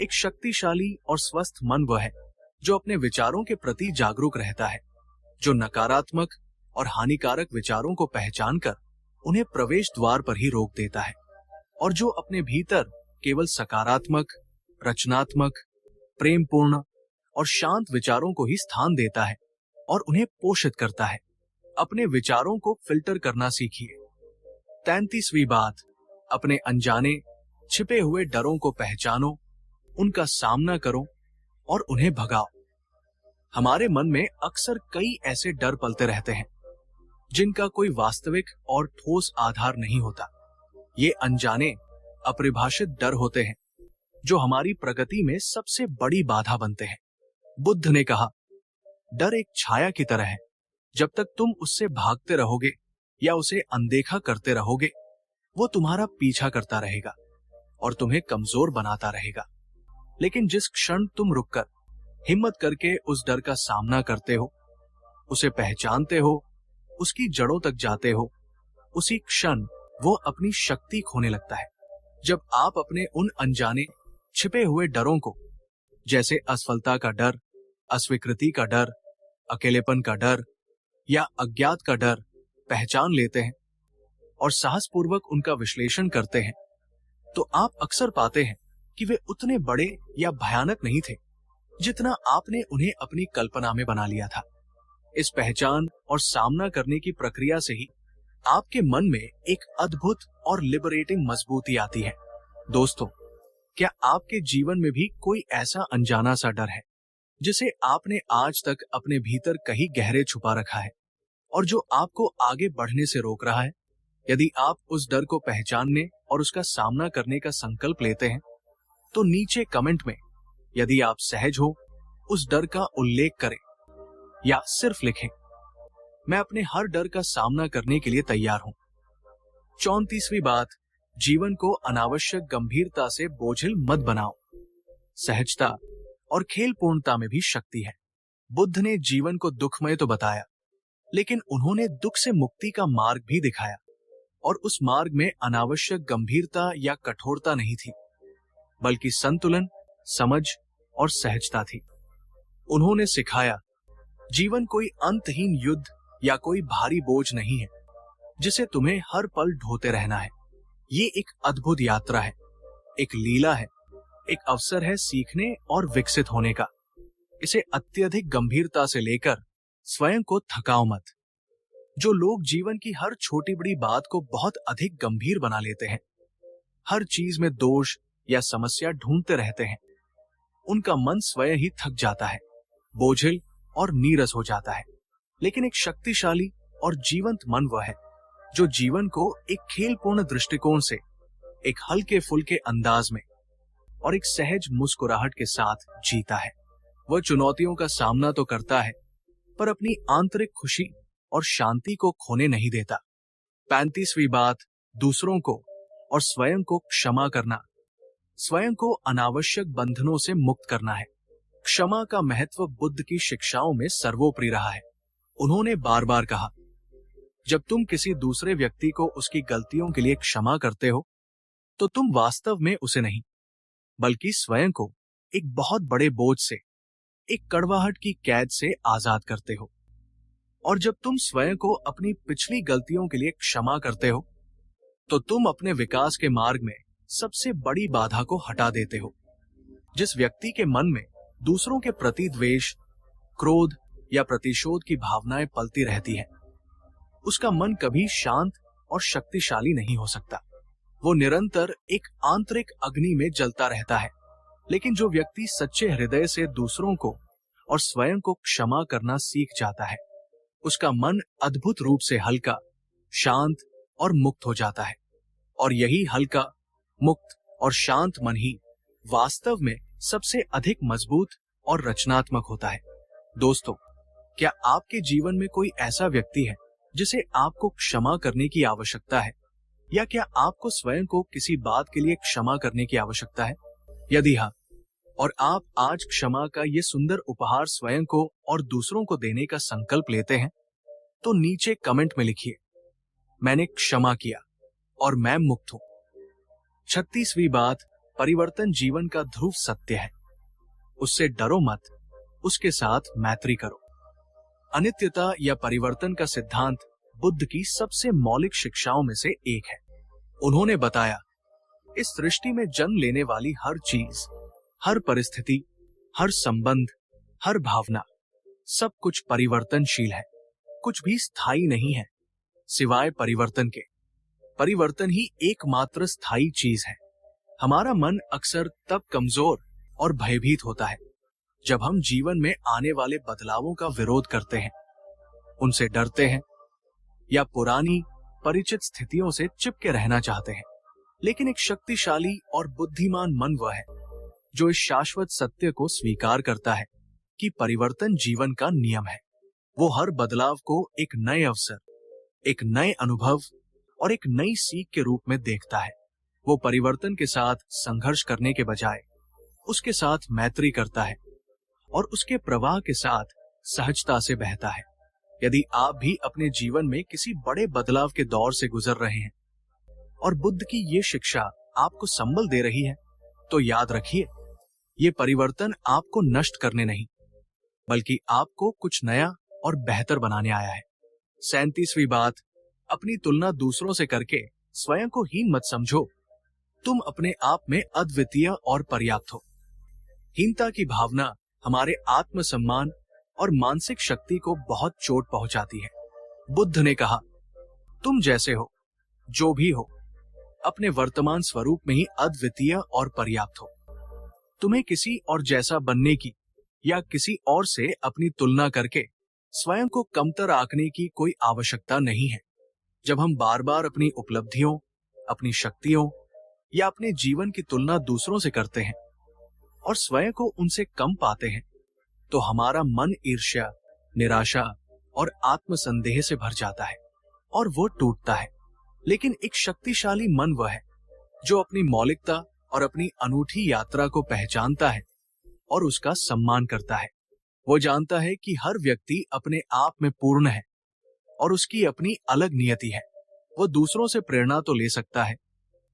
एक शक्तिशाली और स्वस्थ मन वह है जो अपने विचारों के प्रति जागरूक रहता है, जो नकारात्मक और हानिकारक विचारों को पहचानकर उन्हें प्रवेश द्वार पर ही रोक देता है, और जो अपने भीतर केवल सकारात्मक, रचनात्मक, प्रेमपूर्ण और शांत विचारों को ही स्थान देता है और उन्हें पोषित करता है। अपने विचारों को फिल्टर करना सीखिए। 33वीं बात, अपने अनजाने, छिपे हुए डरों को पहचानो, उनका सामना करो और उन्हें भगाओ। हमारे मन में अक्सर कई ऐसे डर पलते रहते हैं जिनका कोई वास्तविक और ठोस आधार नहीं होता। ये अनजाने, अपरिभाषित डर होते हैं जो हमारी प्रगति में सबसे बड़ी बाधा बनते हैं। बुद्ध ने कहा, डर एक छाया की तरह है। जब तक तुम उससे भागते रहोगे या उसे अनदेखा करते रहोगे, वो तुम्हारा पीछा करता रहेगा और तुम्हें कमजोर बनाता रहेगा। लेकिन जिस क्षण तुम रुककर हिम्मत करके उस डर का सामना करते हो, उसे पहचानते हो, उसकी जड़ों तक जाते हो, उसी क्षण वो अपनी शक्ति खोने लगता है। जब आप अपने उन अनजाने, छिपे हुए डरों को, जैसे असफलता का डर, अस्वीकृति का डर, अकेलेपन का डर या अज्ञात का डर, पहचान लेते हैं और साहसपूर्वक उनका विश्लेषण करते हैं, तो आप अक्सर पाते हैं कि वे उतने बड़े या भयानक नहीं थे जितना आपने उन्हें अपनी कल्पना में बना लिया था। इस पहचान और सामना करने की प्रक्रिया से ही आपके मन में एक अद्भुत और लिबरेटिंग मजबूती आती है। दोस्तों, क्या आपके जीवन में भी कोई ऐसा अनजाना सा डर है जिसे आपने आज तक अपने भीतर कहीं गहरे छुपा रखा है और जो आपको आगे बढ़ने से रोक रहा है? यदि आप उस डर को पहचानने और उसका सामना करने का संकल्प लेते हैं, तो नीचे कमेंट में, यदि आप सहज हो, उस डर का उल्लेख करें या सिर्फ लिखें, मैं अपने हर डर का सामना करने के लिए तैयार हूं। 34वीं बात, जीवन को अनावश्यक गंभीरता से बोझिल मत बनाओ। सहजता और खेलपूर्णता में भी शक्ति है। बुद्ध ने जीवन को दुखमय तो बताया, लेकिन उन्होंने दुख से मुक्ति का मार्ग भी दिखाया, और उस मार्ग में अनावश्यक गंभीरता या कठोरता नहीं थी, बल्कि संतुलन, समझ और सहजता थी। उन्होंने सिखाया, जीवन कोई अंतहीन युद्ध या कोई भारी बोझ नहीं है जिसे तुम्हें हर पल ढोते रहना है। ये एक अद्भुत यात्रा है, एक लीला है, एक अवसर है सीखने और विकसित होने का। इसे अत्यधिक गंभीरता से लेकर स्वयं को थकाओ मत। जो लोग जीवन की हर छोटी बड़ी बात को बहुत अधिक गंभीर बना लेते हैं, हर चीज में दोष या समस्या ढूंढते रहते हैं, उनका मन स्वयं ही थक जाता है, बोझिल और नीरस हो जाता है। लेकिन एक शक्तिशाली और जीवंत मन वह है जो जीवन को एक खेलपूर्ण दृष्टिकोण से, एक हल्के फुल्के अंदाज में और एक सहज मुस्कुराहट के साथ जीता है। वह चुनौतियों का सामना तो करता है, पर अपनी आंतरिक खुशी और शांति को खोने नहीं देता। 35वीं बात, दूसरों को और स्वयं को क्षमा करना। स्वयं को अनावश्यक बंधनों से मुक्त करना है। क्षमा का महत्व बुद्ध की शिक्षाओं में सर्वोपरि रहा है। उन्होंने बार बार कहा, जब तुम किसी दूसरे व्यक्ति को उसकी गलतियों के लिए क्षमा करते हो, तो तुम वास्तव में उसे नहीं, बल्कि स्वयं को एक बहुत बड़े बोझ से, एक कड़वाहट की कैद से आजाद करते हो। और जब तुम स्वयं को अपनी पिछली गलतियों के लिए क्षमा करते हो, तो तुम अपने विकास के मार्ग में सबसे बड़ी बाधा को हटा देते हो। जिस व्यक्ति के मन में दूसरों के प्रति द्वेष, क्रोध या प्रतिशोध की भावनाएं पलती रहती हैं, उसका मन कभी शांत और शक्तिशाली नहीं हो सकता। वो निरंतर एक आंतरिक अग्नि में जलता रहता है। लेकिन जो व्यक्ति सच्चे हृदय से दूसरों को और स्वयं को क्षमा करना सीख जाता है, उसका मन अद्भुत रूप से हल्का, शांत और मुक्त हो जाता है। और यही हल्का, मुक्त और शांत मन ही वास्तव में सबसे अधिक मजबूत और रचनात्मक होता है। दोस्तों, क्या आपके जीवन में कोई ऐसा व्यक्ति है जिसे आपको क्षमा करने की आवश्यकता है, या क्या आपको स्वयं को किसी बात के लिए क्षमा करने की आवश्यकता है? यदि हाँ, और आप आज क्षमा का ये सुंदर उपहार स्वयं को और दूसरों को देने का संकल्प लेते हैं, तो नीचे कमेंट में लिखिए, मैंने क्षमा किया और मैं मुक्त हूं। 36वीं बात, परिवर्तन जीवन का ध्रुव सत्य है। उससे डरो मत, उसके साथ मैत्री करो। अनित्यता या परिवर्तन का सिद्धांत बुद्ध की सबसे मौलिक शिक्षाओं में से एक है। उन्होंने बताया, इस सृष्टि में जन्म लेने वाली हर चीज, हर परिस्थिति, हर संबंध, हर भावना, सब कुछ परिवर्तनशील है। कुछ भी स्थायी नहीं है सिवाय परिवर्तन के। परिवर्तन ही एकमात्र स्थायी चीज है। हमारा मन अक्सर तब कमजोर और भयभीत होता है जब हम जीवन में आने वाले बदलावों का विरोध करते हैं, उनसे डरते हैं या पुरानी परिचित स्थितियों से चिपके रहना चाहते हैं। लेकिन एक शक्तिशाली और बुद्धिमान मन वह है जो इस शाश्वत सत्य को स्वीकार करता है कि परिवर्तन जीवन का नियम है। वो हर बदलाव को एक नए अवसर, एक नए अनुभव और एक नई सीख के रूप में देखता है। वो परिवर्तन के साथ संघर्ष करने के बजाय उसके साथ मैत्री करता है और उसके प्रवाह के साथ सहजता से बहता है। यदि आप भी अपने जीवन में किसी बड़े बदलाव के दौर से गुजर रहे हैं और बुद्ध की ये शिक्षा आपको संबल दे रही है, तो याद रखिए, ये परिवर्तन आपको नष्ट करने नहीं, बल्कि आपको कुछ नया और बेहतर बनाने आया है। 37वीं बात, अपनी तुलना दूसरों से करके स्वयं को हीन मत समझो। तुम अपने आप में अद्वितीय और पर्याप्त हो। हीनता की भावना हमारे आत्मसम्मान और मानसिक शक्ति को बहुत चोट पहुंचाती है। बुद्ध ने कहा, तुम जैसे हो, जो भी हो, अपने वर्तमान स्वरूप में ही अद्वितीय और पर्याप्त हो। तुम्हें किसी और जैसा बनने की या किसी और से अपनी तुलना करके स्वयं को कमतर आंकने की कोई आवश्यकता नहीं है। जब हम बार बार अपनी उपलब्धियों, अपनी शक्तियों या अपने जीवन की तुलना दूसरों से करते हैं और स्वयं को उनसे कम पाते हैं, तो हमारा मन ईर्ष्या, निराशा और आत्मसंदेह से भर जाता है और वो टूटता है। लेकिन एक शक्तिशाली मन वह है जो अपनी मौलिकता और अपनी अनूठी यात्रा को पहचानता है और उसका सम्मान करता है। वो जानता है कि हर व्यक्ति अपने आप में पूर्ण है और उसकी अपनी अलग नियति है। वो दूसरों से प्रेरणा तो ले सकता है,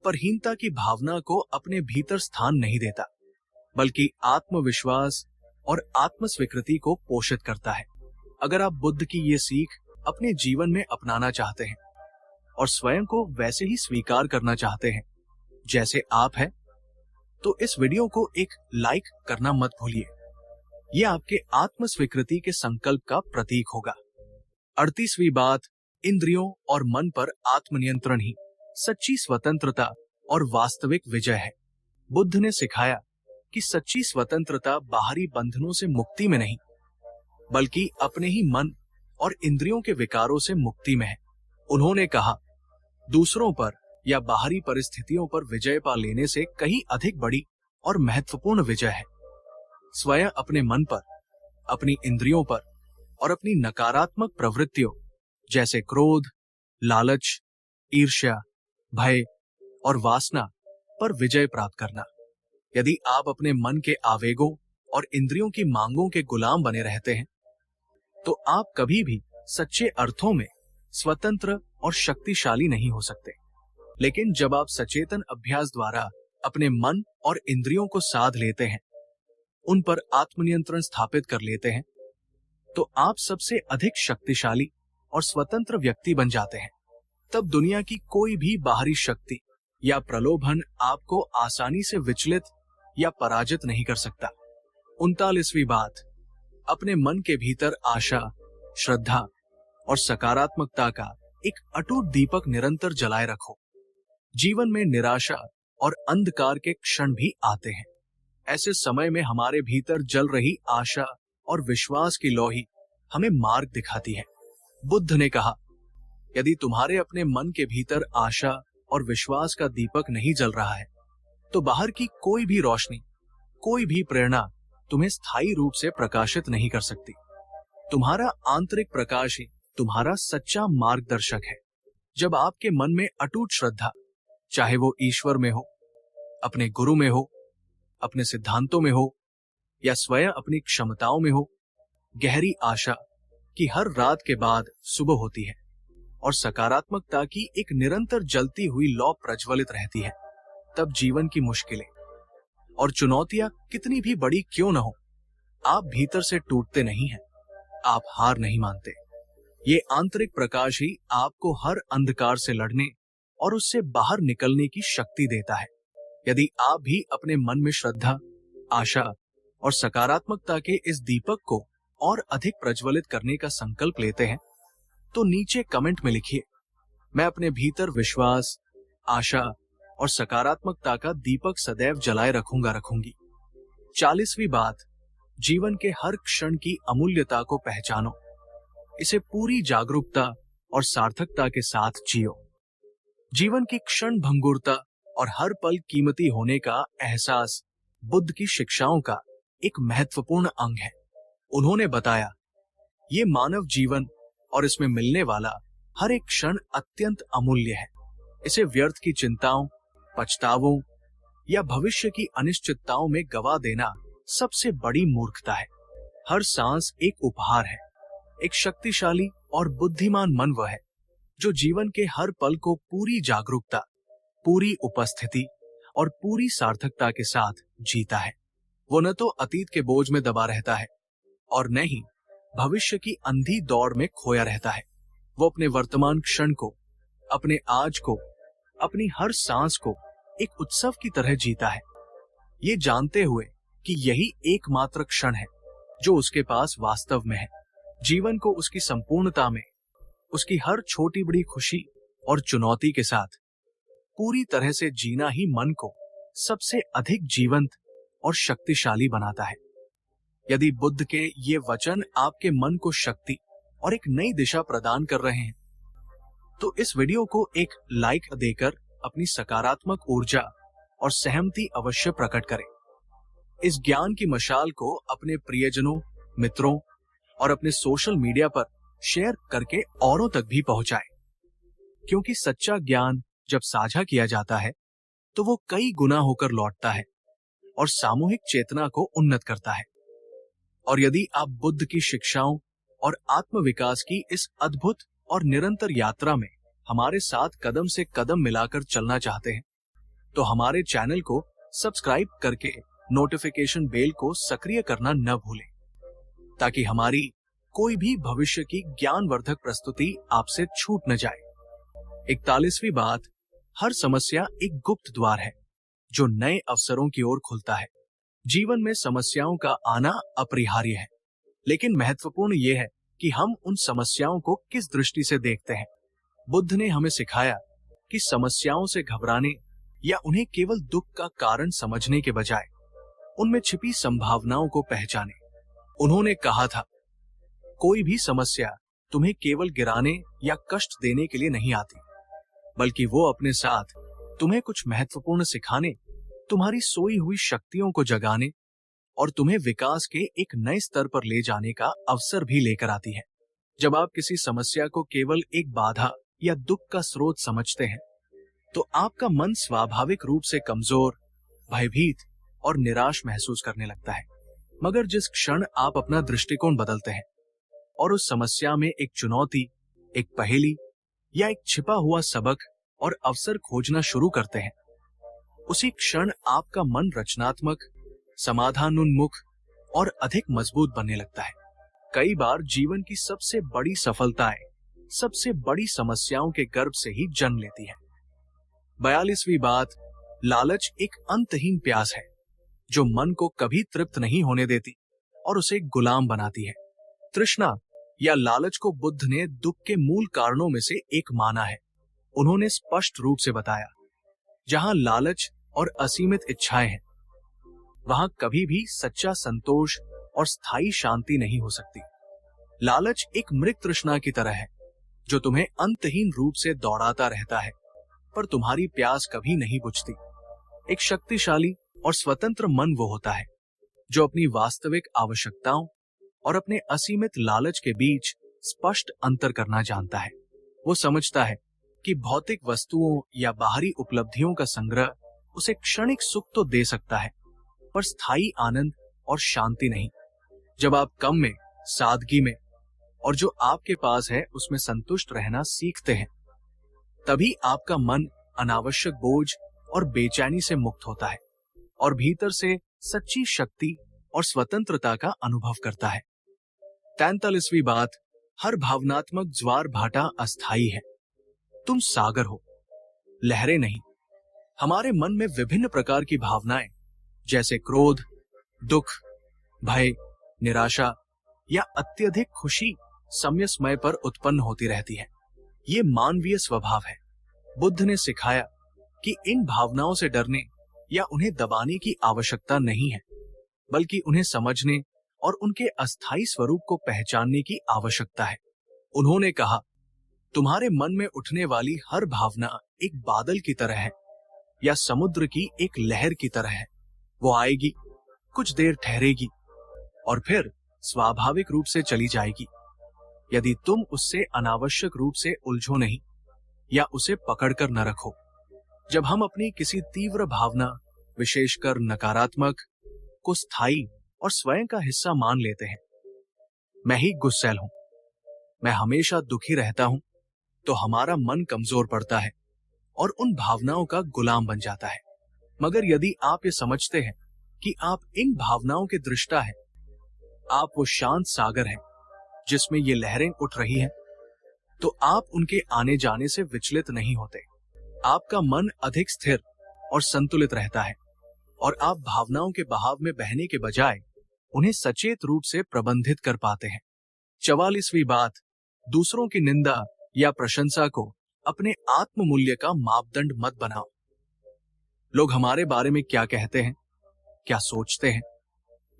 पर हीनता की भावना को अपने भीतर स्थान नहीं देता, बल्कि आत्मविश्वास और आत्मस्वीकृति को पोषित करता है। अगर आप बुद्ध की ये सीख अपने जीवन में अपनाना चाहते हैं और स्वयं को वैसे ही स्वीकार करना चाहते हैं जैसे आप हैं, तो इस वीडियो को एक लाइक करना मत भूलिए। यह आपके आत्मस्वीकृति के संकल्प का प्रतीक होगा। 38वीं बात, इंद्रियों और मन पर आत्मनियंत्रण ही सच्ची स्वतंत्रता और वास्तविक विजय है। बुद्ध ने सिखाया कि सच्ची स्वतंत्रता बाहरी बंधनों से मुक्ति में नहीं, बल्कि अपने ही मन और इंद्रियों के विकारों से मुक्ति में है। उन्होंने कहा, दूसरों पर या बाहरी परिस्थितियों पर विजय पा लेने से कहीं अधिक बड़ी और महत्वपूर्ण विजय है स्वयं अपने मन पर, अपनी इंद्रियों पर और अपनी नकारात्मक प्रवृत्तियों जैसे क्रोध, लालच, ईर्ष्या, भय और वासना पर विजय प्राप्त करना। यदि आप अपने मन के आवेगों और इंद्रियों की मांगों के गुलाम बने रहते हैं, तो आप कभी भी सच्चे अर्थों में स्वतंत्र और शक्तिशाली नहीं हो सकते। लेकिन जब आप सचेतन अभ्यास द्वारा अपने मन और इंद्रियों को साध लेते हैं, उन पर आत्मनियंत्रण स्थापित कर लेते हैं, तो आप सबसे अधिक शक्तिशाली और स्वतंत्र व्यक्ति बन जाते हैं। तब दुनिया की कोई भी बाहरी शक्ति या प्रलोभन आपको आसानी से विचलित या पराजित नहीं कर सकता। 39वीं बात, अपने मन के भीतर आशा, श्रद्धा और सकारात्मकता का एक अटूट दीपक निरंतर जलाए रखो। जीवन में निराशा और अंधकार के क्षण भी आते हैं। ऐसे समय में हमारे भीतर जल रही आशा और विश्वास की लोही हमें मार्ग दिखाती है। बुद्ध ने कहा, यदि तुम्हारे अपने मन के भीतर आशा और विश्वास का दीपक नहीं जल रहा है, तो बाहर की कोई भी रोशनी, कोई भी प्रेरणा तुम्हें स्थायी रूप से प्रकाशित नहीं कर सकती। तुम्हारा आंतरिक प्रकाश ही तुम्हारा सच्चा मार्गदर्शक है। जब आपके मन में अटूट श्रद्धा, चाहे वो ईश्वर में हो, अपने गुरु में हो, अपने सिद्धांतों में हो या स्वयं अपनी क्षमताओं में हो, गहरी आशा कि हर रात के बाद सुबह होती है और सकारात्मकता की एक निरंतर जलती हुई लौ प्रज्वलित रहती है, तब जीवन की मुश्किलें और चुनौतियां कितनी भी बड़ी क्यों न हो, आप भीतर से टूटते नहीं हैं, आप हार नहीं मानते। ये आंतरिक प्रकाश ही आपको हर अंधकार से लड़ने और उससे बाहर निकलने की शक्ति देता है। यदि आप भी अपने मन में श्रद्धा, आशा और सकारात्मकता के इस दीपक को और अधिक प्रज्वलित करने का संकल्प लेते हैं, तो नीचे कमेंट में लिखिए, मैं अपने भीतर विश्वास, आशा और सकारात्मकता का दीपक सदैव जलाए रखूंगी। 40वीं बात, जीवन के हर क्षण की अमूल्यता को पहचानो, इसे पूरी जागरूकता और सार्थकता के साथ जियो। जीवन की क्षण भंगुरता और हर पल कीमती होने का एहसास बुद्ध की शिक्षाओं का एक महत्वपूर्ण अंग है। उन्होंने बताया, ये मानव जीवन और इसमें मिलने वाला हर एक क्षण अत्यंत अमूल्य है। इसे व्यर्थ की चिंताओं, पछतावों या भविष्य की अनिश्चितताओं में गवा देना सबसे बड़ी मूर्खता है। हर सांस एक उपहार है। एक शक्तिशाली और बुद्धिमान मन वह है जो जीवन के हर पल को पूरी जागरूकता, पूरी उपस्थिति और पूरी सार्थकता के साथ जीता है। वो न तो अतीत के बोझ में दबा रहता है और न ही भविष्य की अंधी दौड़ में खोया रहता है। वो अपने वर्तमान क्षण को, अपने आज को, अपनी हर सांस को एक उत्सव की तरह जीता है, ये जानते हुए कि यही एकमात्र क्षण है जो उसके पास वास्तव में है। जीवन को उसकी संपूर्णता में, उसकी हर छोटी बड़ी खुशी और चुनौती के साथ पूरी तरह से जीना ही मन को सबसे अधिक जीवंत और शक्तिशाली बनाता है। यदि बुद्ध के ये वचन आपके मन को शक्ति और एक नई दिशा प्रदान कर रहे हैं, तो इस वीडियो को एक लाइक देकर अपनी सकारात्मक ऊर्जा और सहमति अवश्य प्रकट करें। इस ज्ञान की मशाल को अपने प्रियजनों, मित्रों और अपने सोशल मीडिया पर शेयर करके औरों तक भी पहुंचाएं, क्योंकि सच्चा ज्ञान जब साझा किया जाता है तो वो कई गुना होकर लौटता है और सामूहिक चेतना को उन्नत करता है। और यदि आप बुद्ध की शिक्षाओं और आत्मविकास की इस अद्भुत और निरंतर यात्रा में हमारे साथ कदम से कदम मिलाकर चलना चाहते हैं, तो हमारे चैनल को सब्सक्राइब करके नोटिफिकेशन बेल को सक्रिय करना न भूलें, ताकि हमारी कोई भी भविष्य की ज्ञानवर्धक प्रस्तुति आपसे छूट न जाए। 41वीं बात, हर समस्या एक गुप्त द्वार है जो नए अवसरों की ओर खुलता है। जीवन में समस्याओं का आना अपरिहार्य है, लेकिन महत्वपूर्ण यह है कि हम उन समस्याओं को किस दृष्टि से देखते हैं। बुद्ध ने हमें सिखाया कि समस्याओं से घबराने या उन्हें केवल दुख का कारण समझने के बजाय उनमें छिपी संभावनाओं को पहचाने। उन्होंने कहा था, कोई भी समस्या तुम्हें केवल गिराने या कष्ट देने के लिए नहीं आती, बल्कि वो अपने साथ तुम्हें कुछ महत्वपूर्ण सिखाने, तुम्हारी सोई हुई शक्तियों को जगाने और तुम्हें विकास के एक नए स्तर पर ले जाने का अवसर भी लेकर आती है। जब आप किसी समस्या को केवल एक बाधा या दुख का स्रोत समझते हैं, तो आपका मन स्वाभाविक रूप से कमजोर, भयभीत और निराश महसूस करने लगता है। मगर जिस क्षण आप अपना दृष्टिकोण बदलते हैं और उस समस्या में एक चुनौती, एक पहेली या एक छिपा हुआ सबक और अवसर खोजना शुरू करते हैं, उसी क्षण आपका मन रचनात्मक, समाधानोन्मुख और अधिक मजबूत बनने लगता है। कई बार जीवन की सबसे बड़ी सफलताएं सबसे बड़ी समस्याओं के गर्भ से ही जन्म लेती है। 42वीं बात, लालच एक अंतहीन प्यास है जो मन को कभी तृप्त नहीं होने देती और उसे गुलाम बनाती है। तृष्णा या लालच को बुद्ध ने दुख के मूल कारणों में से एक माना है। उन्होंने स्पष्ट रूप से बताया, जहां लालच और असीमित इच्छाएं हैं, वहां कभी भी सच्चा संतोष और स्थायी शांति नहीं हो सकती। लालच एक मृग तृष्णा की तरह है जो तुम्हें अंतहीन रूप से दौड़ाता रहता है, पर तुम्हारी प्यास कभी नहीं बुझती। एक शक्तिशाली और स्वतंत्र मन वो होता है जो अपनी वास्तविक आवश्यकताओं और अपने असीमित लालच के बीच स्पष्ट अंतर करना जानता है। वो समझता है कि भौतिक वस्तुओं या बाहरी उपलब्धियों का संग्रह उसे क्षणिक सुख तो दे सकता है, पर स्थायी आनंद और शांति नहीं। जब आप कम में, सादगी में और जो आपके पास है उसमें संतुष्ट रहना सीखते हैं, तभी आपका मन अनावश्यक बोझ और बेचैनी से मुक्त होता है और भीतर से सच्ची शक्ति और स्वतंत्रता का अनुभव करता है। 43वीं बात, हर भावनात्मक ज्वार भाटा अस्थायी है। तुम सागर हो, लहरें नहीं। हमारे मन में विभिन्न प्रकार की भावनाएं जैसे क्रोध, दुख, भय, निराशा या अत्यधिक खुशी समय समय पर उत्पन्न होती रहती है। ये मानवीय स्वभाव है। बुद्ध ने सिखाया कि इन भावनाओं से डरने या उन्हें दबाने की आवश्यकता नहीं है, बल्कि उन्हें समझने और उनके अस्थायी स्वरूप को पहचानने की आवश्यकता है। उन्होंने कहा, तुम्हारे मन में उठने वाली हर भावना एक बादल की तरह है या समुद्र की एक लहर की तरह है। वो आएगी, कुछ देर ठहरेगी और फिर स्वाभाविक रूप से चली जाएगी, यदि तुम उससे अनावश्यक रूप से उलझो नहीं या उसे पकड़कर न रखो। जब हम अपनी किसी तीव्र भावना, विशेषकर नकारात्मक, को स्थायी और स्वयं का हिस्सा मान लेते हैं, मैं ही गुस्सैल हूं, मैं हमेशा दुखी रहता हूं, तो हमारा मन कमजोर पड़ता है और उन भावनाओं का गुलाम बन जाता है। मगर यदि आप ये समझते हैं कि आप इन भावनाओं के दृष्टा हैं, आप वो शांत सागर हैं जिसमें ये लहरें उठ रही हैं, तो आप उनके आने जाने से विचलित नहीं होते। आपका मन अधिक स्थिर और संतुलित रहता है और आप भावनाओं के बहाव में बहने के बजाय उन्हें सचेत रूप से प्रबंधित कर पाते हैं। 44वीं बात, दूसरों की निंदा या प्रशंसा को अपने आत्म मूल्य का मापदंड मत बनाओ। लोग हमारे बारे में क्या कहते हैं, क्या सोचते हैं,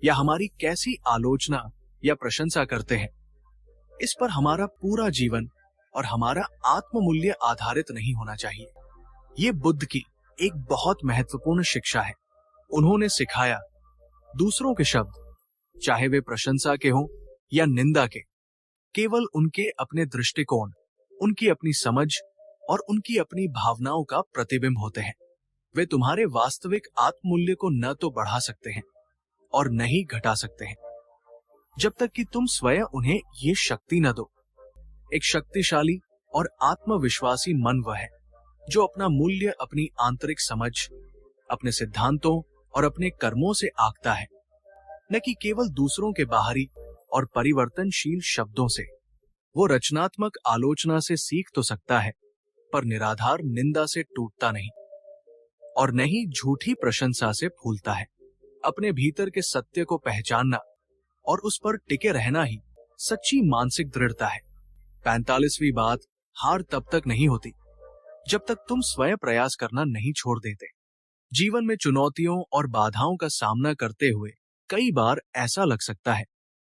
या हमारी कैसी आलोचना या प्रशंसा करते हैं, इस पर हमारा पूरा जीवन और हमारा आत्म मूल्य आधारित नहीं होना चाहिए। ये बुद्ध की एक बहुत महत्वपूर्ण शिक्षा है। उन्होंने सिखाया, दूसरों के शब्द, चाहे वे प्रशंसा के हों या निंदा के, केवल उनके अपने दृष्टिकोण, उनकी अपनी समझ और उनकी अपनी भावनाओं का प्रतिबिंब होते हैं। वे तुम्हारे वास्तविक आत्ममूल्य को न तो बढ़ा सकते हैं और न ही घटा सकते हैं, जब तक कि तुम स्वयं उन्हें ये शक्ति न दो। एक शक्तिशाली और आत्मविश्वासी मन वह है जो अपना मूल्य अपनी आंतरिक समझ, अपने सिद्धांतों और अपने कर्मों से आंकता है, न कि केवल दूसरों के बाहरी और परिवर्तनशील शब्दों से। वो रचनात्मक आलोचना से सीख तो सकता है, पर निराधार निंदा से टूटता नहीं और न ही झूठी प्रशंसा से फूलता है। अपने भीतर के सत्य को पहचानना और उस पर टिके रहना ही सच्ची मानसिक दृढ़ता है। 45वीं बात, हार तब तक नहीं होती जब तक तुम स्वयं प्रयास करना नहीं छोड़ देते। जीवन में चुनौतियों और बाधाओं का सामना करते हुए कई बार ऐसा लग सकता है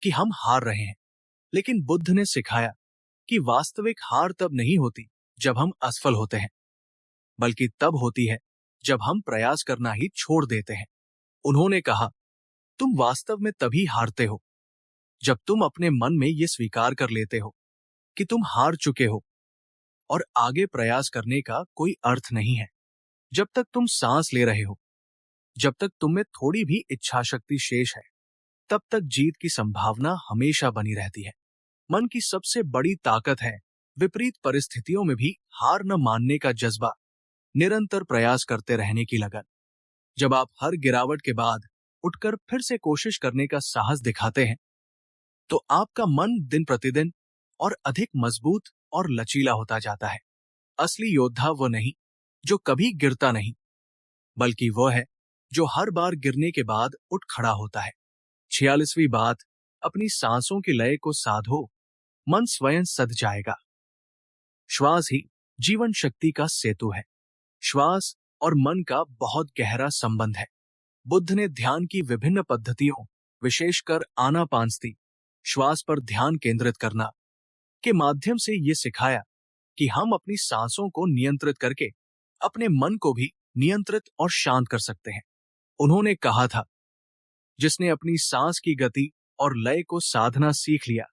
कि हम हार रहे हैं, लेकिन बुद्ध ने सिखाया कि वास्तविक हार तब नहीं होती जब हम असफल होते हैं, बल्कि तब होती है जब हम प्रयास करना ही छोड़ देते हैं। उन्होंने कहा, तुम वास्तव में तभी हारते हो जब तुम अपने मन में ये स्वीकार कर लेते हो कि तुम हार चुके हो और आगे प्रयास करने का कोई अर्थ नहीं है। जब तक तुम सांस ले रहे हो, जब तक तुम में थोड़ी भी इच्छा शक्ति शेष है, तब तक जीत की संभावना हमेशा बनी रहती है। मन की सबसे बड़ी ताकत है विपरीत परिस्थितियों में भी हार न मानने का जज्बा, निरंतर प्रयास करते रहने की लगन। जब आप हर गिरावट के बाद उठकर फिर से कोशिश करने का साहस दिखाते हैं, तो आपका मन दिन प्रतिदिन और अधिक मजबूत और लचीला होता जाता है। असली योद्धा वो नहीं जो कभी गिरता नहीं, बल्कि वो है जो हर बार गिरने के बाद उठ खड़ा होता है। 46वीं बात, अपनी सांसों की लय को साधो, मन स्वयं सध जाएगा। श्वास ही जीवन शक्ति का सेतु है। श्वास और मन का बहुत गहरा संबंध है। बुद्ध ने ध्यान की विभिन्न पद्धतियों, विशेषकर आनापानसती, श्वास पर ध्यान केंद्रित करना के माध्यम से ये सिखाया कि हम अपनी सांसों को नियंत्रित करके अपने मन को भी नियंत्रित और शांत कर सकते हैं। उन्होंने कहा था, जिसने अपनी सांस की गति और लय को साधना सीख लिया,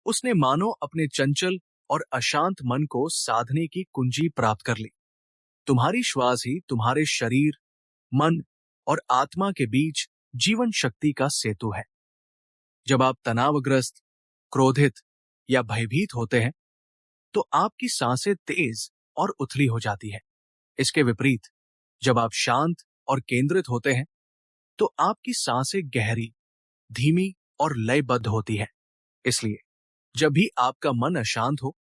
उसने मानो अपने चंचल और अशांत मन को साधने की कुंजी प्राप्त कर ली। तुम्हारी श्वास ही तुम्हारे शरीर, मन और आत्मा के बीच जीवन शक्ति का सेतु है। जब आप तनावग्रस्त, क्रोधित या भयभीत होते हैं, तो आपकी सांसें तेज और उथली हो जाती है। इसके विपरीत, जब आप शांत और केंद्रित होते हैं, तो आपकी सांसें गहरी, धीमी और लयबद्ध होती है। इसलिए जब भी आपका मन अशांत हो,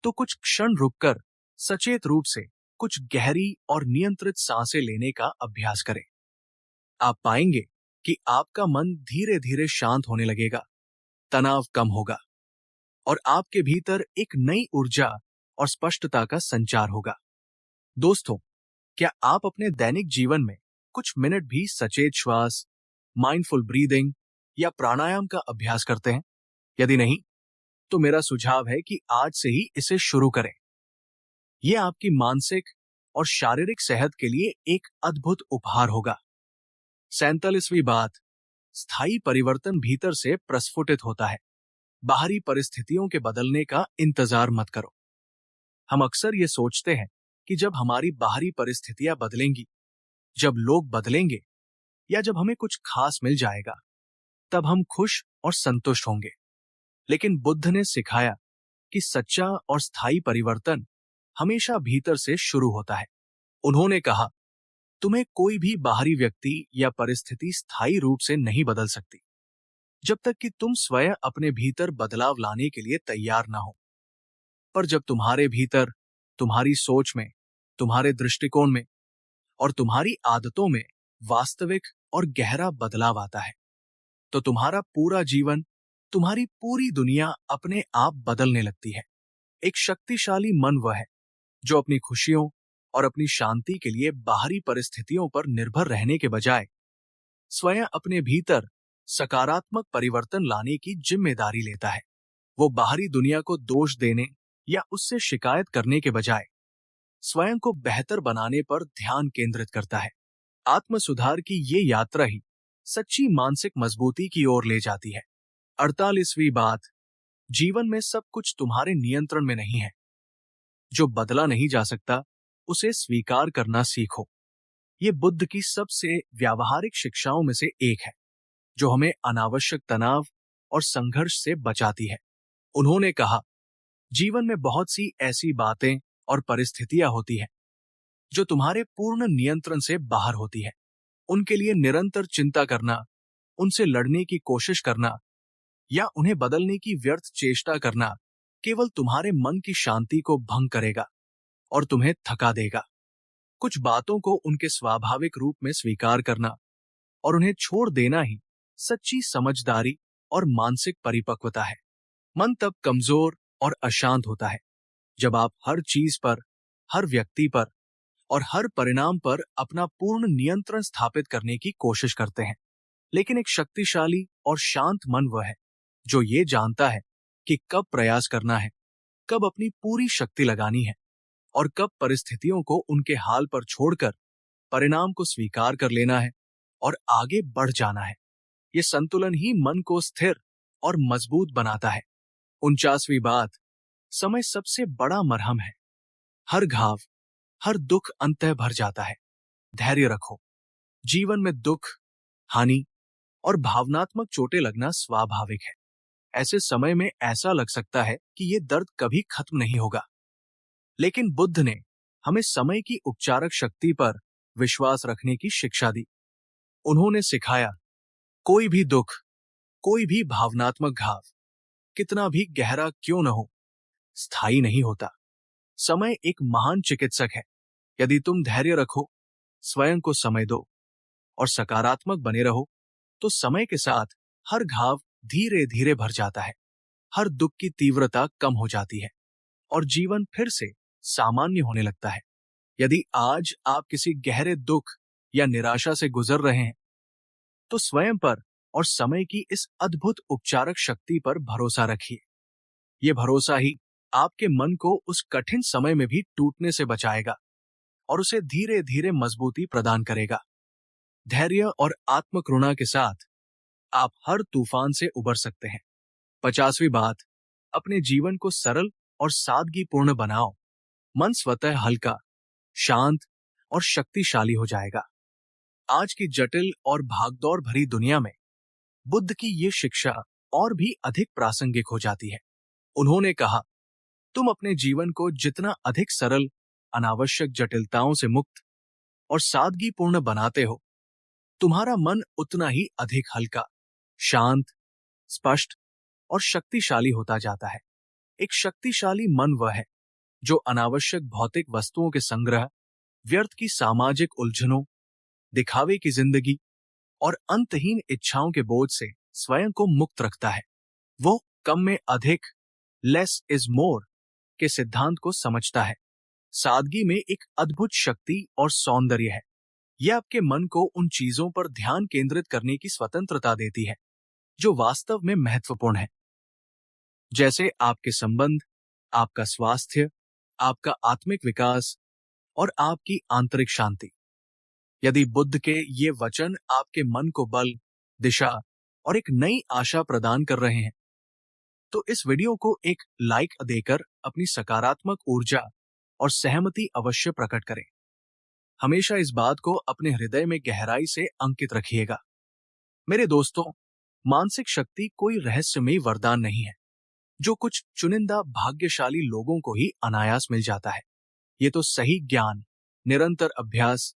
तो कुछ क्षण रुककर सचेत रूप से कुछ गहरी और नियंत्रित सांसें लेने का अभ्यास करें। आप पाएंगे कि आपका मन धीरे धीरे शांत होने लगेगा, तनाव कम होगा और आपके भीतर एक नई ऊर्जा और स्पष्टता का संचार होगा। दोस्तों, क्या आप अपने दैनिक जीवन में कुछ मिनट भी सचेत श्वास, माइंडफुल ब्रीदिंग या प्राणायाम का अभ्यास करते हैं? यदि नहीं, तो मेरा सुझाव है कि आज से ही इसे शुरू करें। यह आपकी मानसिक और शारीरिक सेहत के लिए एक अद्भुत उपहार होगा। 47वीं बात, स्थायी परिवर्तन भीतर से प्रस्फुटित होता है। बाहरी परिस्थितियों के बदलने का इंतजार मत करो। हम अक्सर ये सोचते हैं कि जब हमारी बाहरी परिस्थितियां बदलेंगी, जब लोग बदलेंगे या जब हमें कुछ खास मिल जाएगा, तब हम खुश और संतुष्ट होंगे। लेकिन बुद्ध ने सिखाया कि सच्चा और स्थायी परिवर्तन हमेशा भीतर से शुरू होता है। उन्होंने कहा, तुम्हें कोई भी बाहरी व्यक्ति या परिस्थिति स्थायी रूप से नहीं बदल सकती, जब तक कि तुम स्वयं अपने भीतर बदलाव लाने के लिए तैयार ना हो। पर जब तुम्हारे भीतर, तुम्हारी सोच में, तुम्हारे दृष्टिकोण में और तुम्हारी आदतों में वास्तविक और गहरा बदलाव आता है, तो तुम्हारा पूरा जीवन, तुम्हारी पूरी दुनिया अपने आप बदलने लगती है। एक शक्तिशाली मन वह है जो अपनी खुशियों और अपनी शांति के लिए बाहरी परिस्थितियों पर निर्भर रहने के बजाय स्वयं अपने भीतर सकारात्मक परिवर्तन लाने की जिम्मेदारी लेता है। वो बाहरी दुनिया को दोष देने या उससे शिकायत करने के बजाय स्वयं को बेहतर बनाने पर ध्यान केंद्रित करता है। आत्म सुधार की ये यात्रा ही सच्ची मानसिक मजबूती की ओर ले जाती है। 48वीं बात, जीवन में सब कुछ तुम्हारे नियंत्रण में नहीं है। जो बदला नहीं जा सकता उसे स्वीकार करना सीखो। ये बुद्ध की सबसे व्यावहारिक शिक्षाओं में से एक है, जो हमें अनावश्यक तनाव और संघर्ष से बचाती है। उन्होंने कहा, जीवन में बहुत सी ऐसी बातें और परिस्थितियां होती हैं जो तुम्हारे पूर्ण नियंत्रण से बाहर होती है। उनके लिए निरंतर चिंता करना, उनसे लड़ने की कोशिश करना या उन्हें बदलने की व्यर्थ चेष्टा करना केवल तुम्हारे मन की शांति को भंग करेगा और तुम्हें थका देगा। कुछ बातों को उनके स्वाभाविक रूप में स्वीकार करना और उन्हें छोड़ देना ही सच्ची समझदारी और मानसिक परिपक्वता है। मन तब कमजोर और अशांत होता है जब आप हर चीज पर, हर व्यक्ति पर और हर परिणाम पर अपना पूर्ण नियंत्रण स्थापित करने की कोशिश करते हैं। लेकिन एक शक्तिशाली और शांत मन वह है जो ये जानता है कि कब प्रयास करना है, कब अपनी पूरी शक्ति लगानी है और कब परिस्थितियों को उनके हाल पर छोड़कर परिणाम को स्वीकार कर लेना है और आगे बढ़ जाना है। ये संतुलन ही मन को स्थिर और मजबूत बनाता है। 49वीं बात, समय सबसे बड़ा मरहम है। हर घाव, हर दुख अंततः भर जाता है। धैर्य रखो। जीवन में दुख, हानि और भावनात्मक चोटें लगना स्वाभाविक है। ऐसे समय में ऐसा लग सकता है कि ये दर्द कभी खत्म नहीं होगा। लेकिन बुद्ध ने हमें समय की उपचारक शक्ति पर विश्वास रखने की शिक्षा दी। उन्होंने सिखाया, कोई भी दुख, कोई भी भावनात्मक घाव, कितना भी गहरा क्यों न हो, स्थायी नहीं होता। समय एक महान चिकित्सक है। यदि तुम धैर्य रखो, स्वयं को समय दो और सकारात्मक बने रहो, तो समय के साथ हर घाव धीरे धीरे भर जाता है, हर दुख की तीव्रता कम हो जाती है और जीवन फिर से सामान्य होने लगता है। यदि आज आप किसी गहरे दुख या निराशा से गुजर रहे हैं, तो स्वयं पर और समय की इस अद्भुत उपचारक शक्ति पर भरोसा रखिए। ये भरोसा ही आपके मन को उस कठिन समय में भी टूटने से बचाएगा और उसे धीरे धीरे मजबूती प्रदान करेगा। धैर्य और आत्मकरुणा के साथ आप हर तूफान से उबर सकते हैं। 50वीं बात, अपने जीवन को सरल और सादगीपूर्ण बनाओ। मन स्वतः हल्का, शांत और शक्तिशाली हो जाएगा। आज की जटिल और भागदौड़ भरी दुनिया में बुद्ध की ये शिक्षा और भी अधिक प्रासंगिक हो जाती है। उन्होंने कहा, तुम अपने जीवन को जितना अधिक सरल, अनावश्यक जटिलताओं से मुक्त और सादगीपूर्ण बनाते हो, तुम्हारा मन उतना ही अधिक हल्का, शांत, स्पष्ट और शक्तिशाली होता जाता है। एक शक्तिशाली मन वह है जो अनावश्यक भौतिक वस्तुओं के संग्रह, व्यर्थ की सामाजिक उलझनों, दिखावे की जिंदगी और अंतहीन इच्छाओं के बोझ से स्वयं को मुक्त रखता है। वो कम में अधिक, लेस इज मोर के सिद्धांत को समझता है। सादगी में एक अद्भुत शक्ति और सौंदर्य है। यह आपके मन को उन चीजों पर ध्यान केंद्रित करने की स्वतंत्रता देती है जो वास्तव में महत्वपूर्ण है, जैसे आपके संबंध, आपका स्वास्थ्य, आपका आत्मिक विकास और आपकी आंतरिक शांति। यदि बुद्ध के ये वचन आपके मन को बल, दिशा और एक नई आशा प्रदान कर रहे हैं, तो इस वीडियो को एक लाइक देकर अपनी सकारात्मक ऊर्जा और सहमति अवश्य प्रकट करें। हमेशा इस बात को अपने हृदय में गहराई से अंकित रखिएगा। मेरे दोस्तों, मानसिक शक्ति कोई रहस्यमयी वरदान नहीं है जो कुछ चुनिंदा भाग्यशाली लोगों को ही अनायास मिल जाता है। ये तो सही ज्ञान, निरंतर अभ्यास,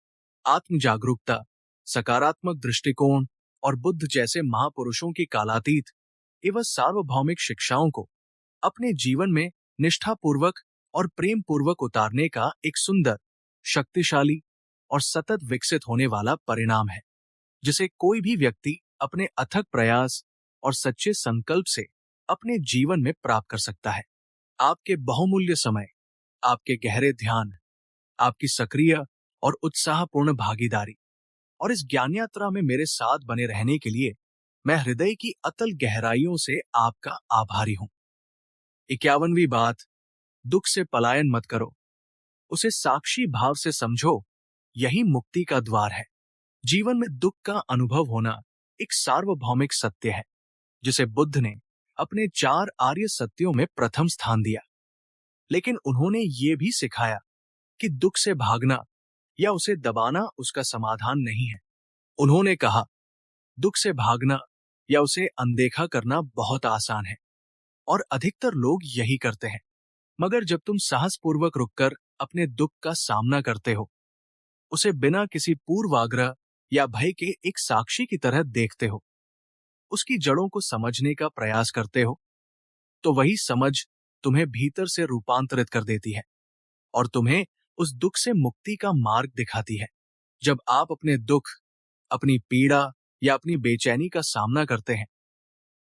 आत्म जागरूकता, सकारात्मक दृष्टिकोण और बुद्ध जैसे महापुरुषों की कालातीत एवं सार्वभौमिक शिक्षाओं को अपने जीवन में निष्ठापूर्वक और प्रेम पूर्वक उतारने का एक सुंदर, शक्तिशाली और सतत विकसित होने वाला परिणाम है, जिसे कोई भी व्यक्ति अपने अथक प्रयास और सच्चे संकल्प से अपने जीवन में प्राप्त कर सकता है। आपके बहुमूल्य समय, आपके गहरे ध्यान, आपकी सक्रिय और उत्साहपूर्ण भागीदारी और इस ज्ञान यात्रा में मेरे साथ बने रहने के लिए मैं हृदय की अतल गहराइयों से आपका आभारी हूं। 51वीं बात, दुख से पलायन मत करो, उसे साक्षी भाव से समझो, यही मुक्ति का द्वार है। जीवन में दुख का अनुभव होना एक सार्वभौमिक सत्य है, जिसे बुद्ध ने अपने 4 आर्य सत्यों में प्रथम स्थान दिया। लेकिन उन्होंने ये भी सिखाया कि दुख से भागना या उसे दबाना उसका समाधान नहीं है। उन्होंने कहा, दुख से भागना या उसे अनदेखा करना बहुत आसान है और अधिकतर लोग यही करते हैं। मगर जब तुम साहसपूर्वक रुककर अपने दुख का सामना करते हो, उसे बिना किसी पूर्वाग्रह या भय के एक साक्षी की तरह देखते हो, उसकी जड़ों को समझने का प्रयास करते हो, तो वही समझ तुम्हें भीतर से रूपांतरित कर देती है और तुम्हें उस दुख से मुक्ति का मार्ग दिखाती है। जब आप अपने दुख, अपनी पीड़ा या अपनी बेचैनी का सामना करते हैं,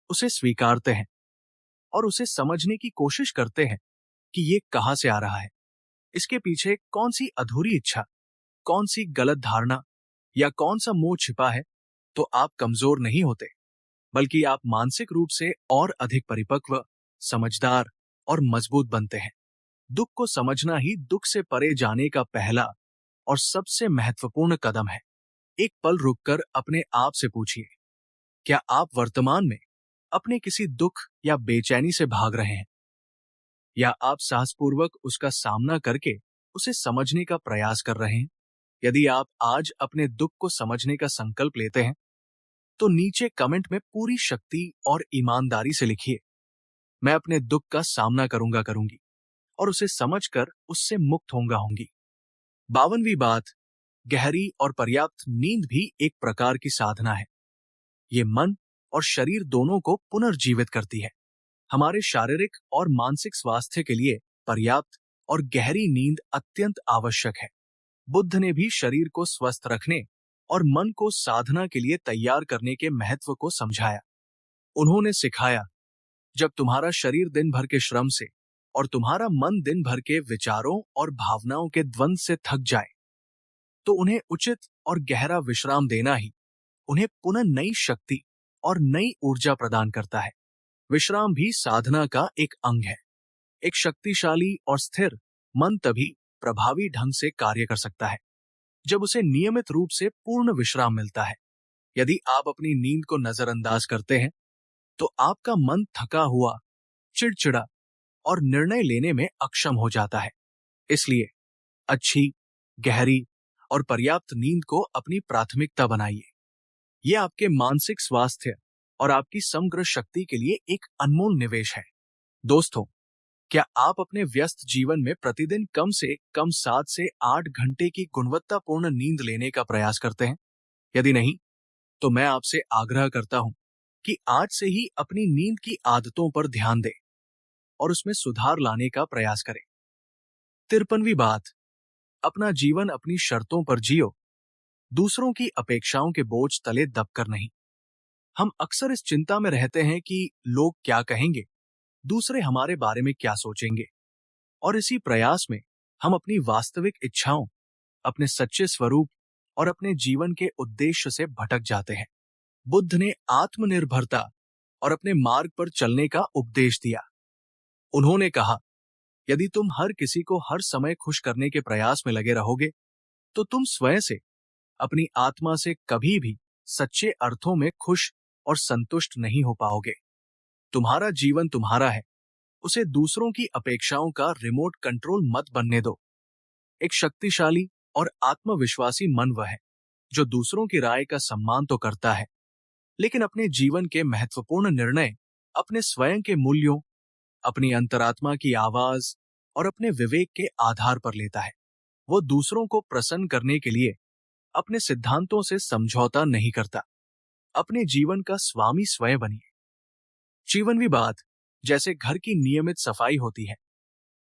उसे स्वीकारते हैं और उसे समझने की कोशिश करते हैं कि ये कहां से आ रहा है, इसके पीछे कौन सी अधूरी इच्छा, कौन सी गलत धारणा या कौन सा मोह छिपा है, तो आप कमजोर नहीं होते, बल्कि आप मानसिक रूप से और अधिक परिपक्व, समझदार और मजबूत बनते हैं। दुख को समझना ही दुख से परे जाने का पहला और सबसे महत्वपूर्ण कदम है। एक पल रुककर अपने आप से पूछिए, क्या आप वर्तमान में अपने किसी दुख या बेचैनी से भाग रहे हैं, या आप साहसपूर्वक उसका सामना करके उसे समझने का प्रयास कर रहे हैं? यदि आप आज अपने दुख को समझने का संकल्प लेते हैं, तो नीचे कमेंट में पूरी शक्ति और ईमानदारी से लिखिए, मैं अपने दुख का सामना करूंगी और उसे समझकर उससे मुक्त होंगी। 52वीं बात, गहरी और पर्याप्त नींद भी एक प्रकार की साधना है। ये मन और शरीर दोनों को पुनर्जीवित करती है। हमारे शारीरिक और मानसिक स्वास्थ्य के लिए पर्याप्त और गहरी नींद अत्यंत आवश्यक है। बुद्ध ने भी शरीर को स्वस्थ रखने और मन को साधना के लिए तैयार करने के महत्व को समझाया। उन्होंने सिखाया, जब तुम्हारा शरीर दिन भर के श्रम से और तुम्हारा मन दिन भर के विचारों और भावनाओं के द्वंद्व से थक जाए, तो उन्हें उचित और गहरा विश्राम देना ही उन्हें पुनः नई शक्ति और नई ऊर्जा प्रदान करता है। विश्राम भी साधना का एक अंग है। एक शक्तिशाली और स्थिर मन तभी प्रभावी ढंग से कार्य कर सकता है जब उसे नियमित रूप से पूर्ण विश्राम मिलता है। यदि आप अपनी नींद को नजरअंदाज करते हैं, तो आपका मन थका हुआ, चिड़चिड़ा और निर्णय लेने में अक्षम हो जाता है। इसलिए अच्छी, गहरी और पर्याप्त नींद को अपनी प्राथमिकता बनाइए। यह आपके मानसिक स्वास्थ्य और आपकी समग्र शक्ति के लिए एक अनमोल निवेश है। दोस्तों, क्या आप अपने व्यस्त जीवन में प्रतिदिन कम से कम 7 से 8 घंटे की गुणवत्तापूर्ण नींद लेने का प्रयास करते हैं? यदि नहीं, तो मैं आपसे आग्रह करता हूं कि आज से ही अपनी नींद की आदतों पर ध्यान दें और उसमें सुधार लाने का प्रयास करें। 53वीं बात, अपना जीवन अपनी शर्तों पर जियो, दूसरों की अपेक्षाओं के बोझ तले दबकर नहीं। हम अक्सर इस चिंता में रहते हैं कि लोग क्या कहेंगे, दूसरे हमारे बारे में क्या सोचेंगे, और इसी प्रयास में हम अपनी वास्तविक इच्छाओं, अपने सच्चे स्वरूप और अपने जीवन के उद्देश्य से भटक जाते हैं। बुद्ध ने आत्मनिर्भरता और अपने मार्ग पर चलने का उपदेश दिया। उन्होंने कहा, यदि तुम हर किसी को हर समय खुश करने के प्रयास में लगे रहोगे, तो तुम स्वयं से, अपनी आत्मा से कभी भी सच्चे अर्थों में खुश और संतुष्ट नहीं हो पाओगे। तुम्हारा जीवन तुम्हारा है, उसे दूसरों की अपेक्षाओं का रिमोट कंट्रोल मत बनने दो। एक शक्तिशाली और आत्मविश्वासी मन वह है जो दूसरों की राय का सम्मान तो करता है, लेकिन अपने जीवन के महत्वपूर्ण निर्णय अपने स्वयं के मूल्यों, अपनी अंतरात्मा की आवाज और अपने विवेक के आधार पर लेता है। वो दूसरों को प्रसन्न करने के लिए अपने सिद्धांतों से समझौता नहीं करता। अपने जीवन का स्वामी स्वयं बनिए। 54वीं बात, जैसे घर की नियमित सफाई होती है,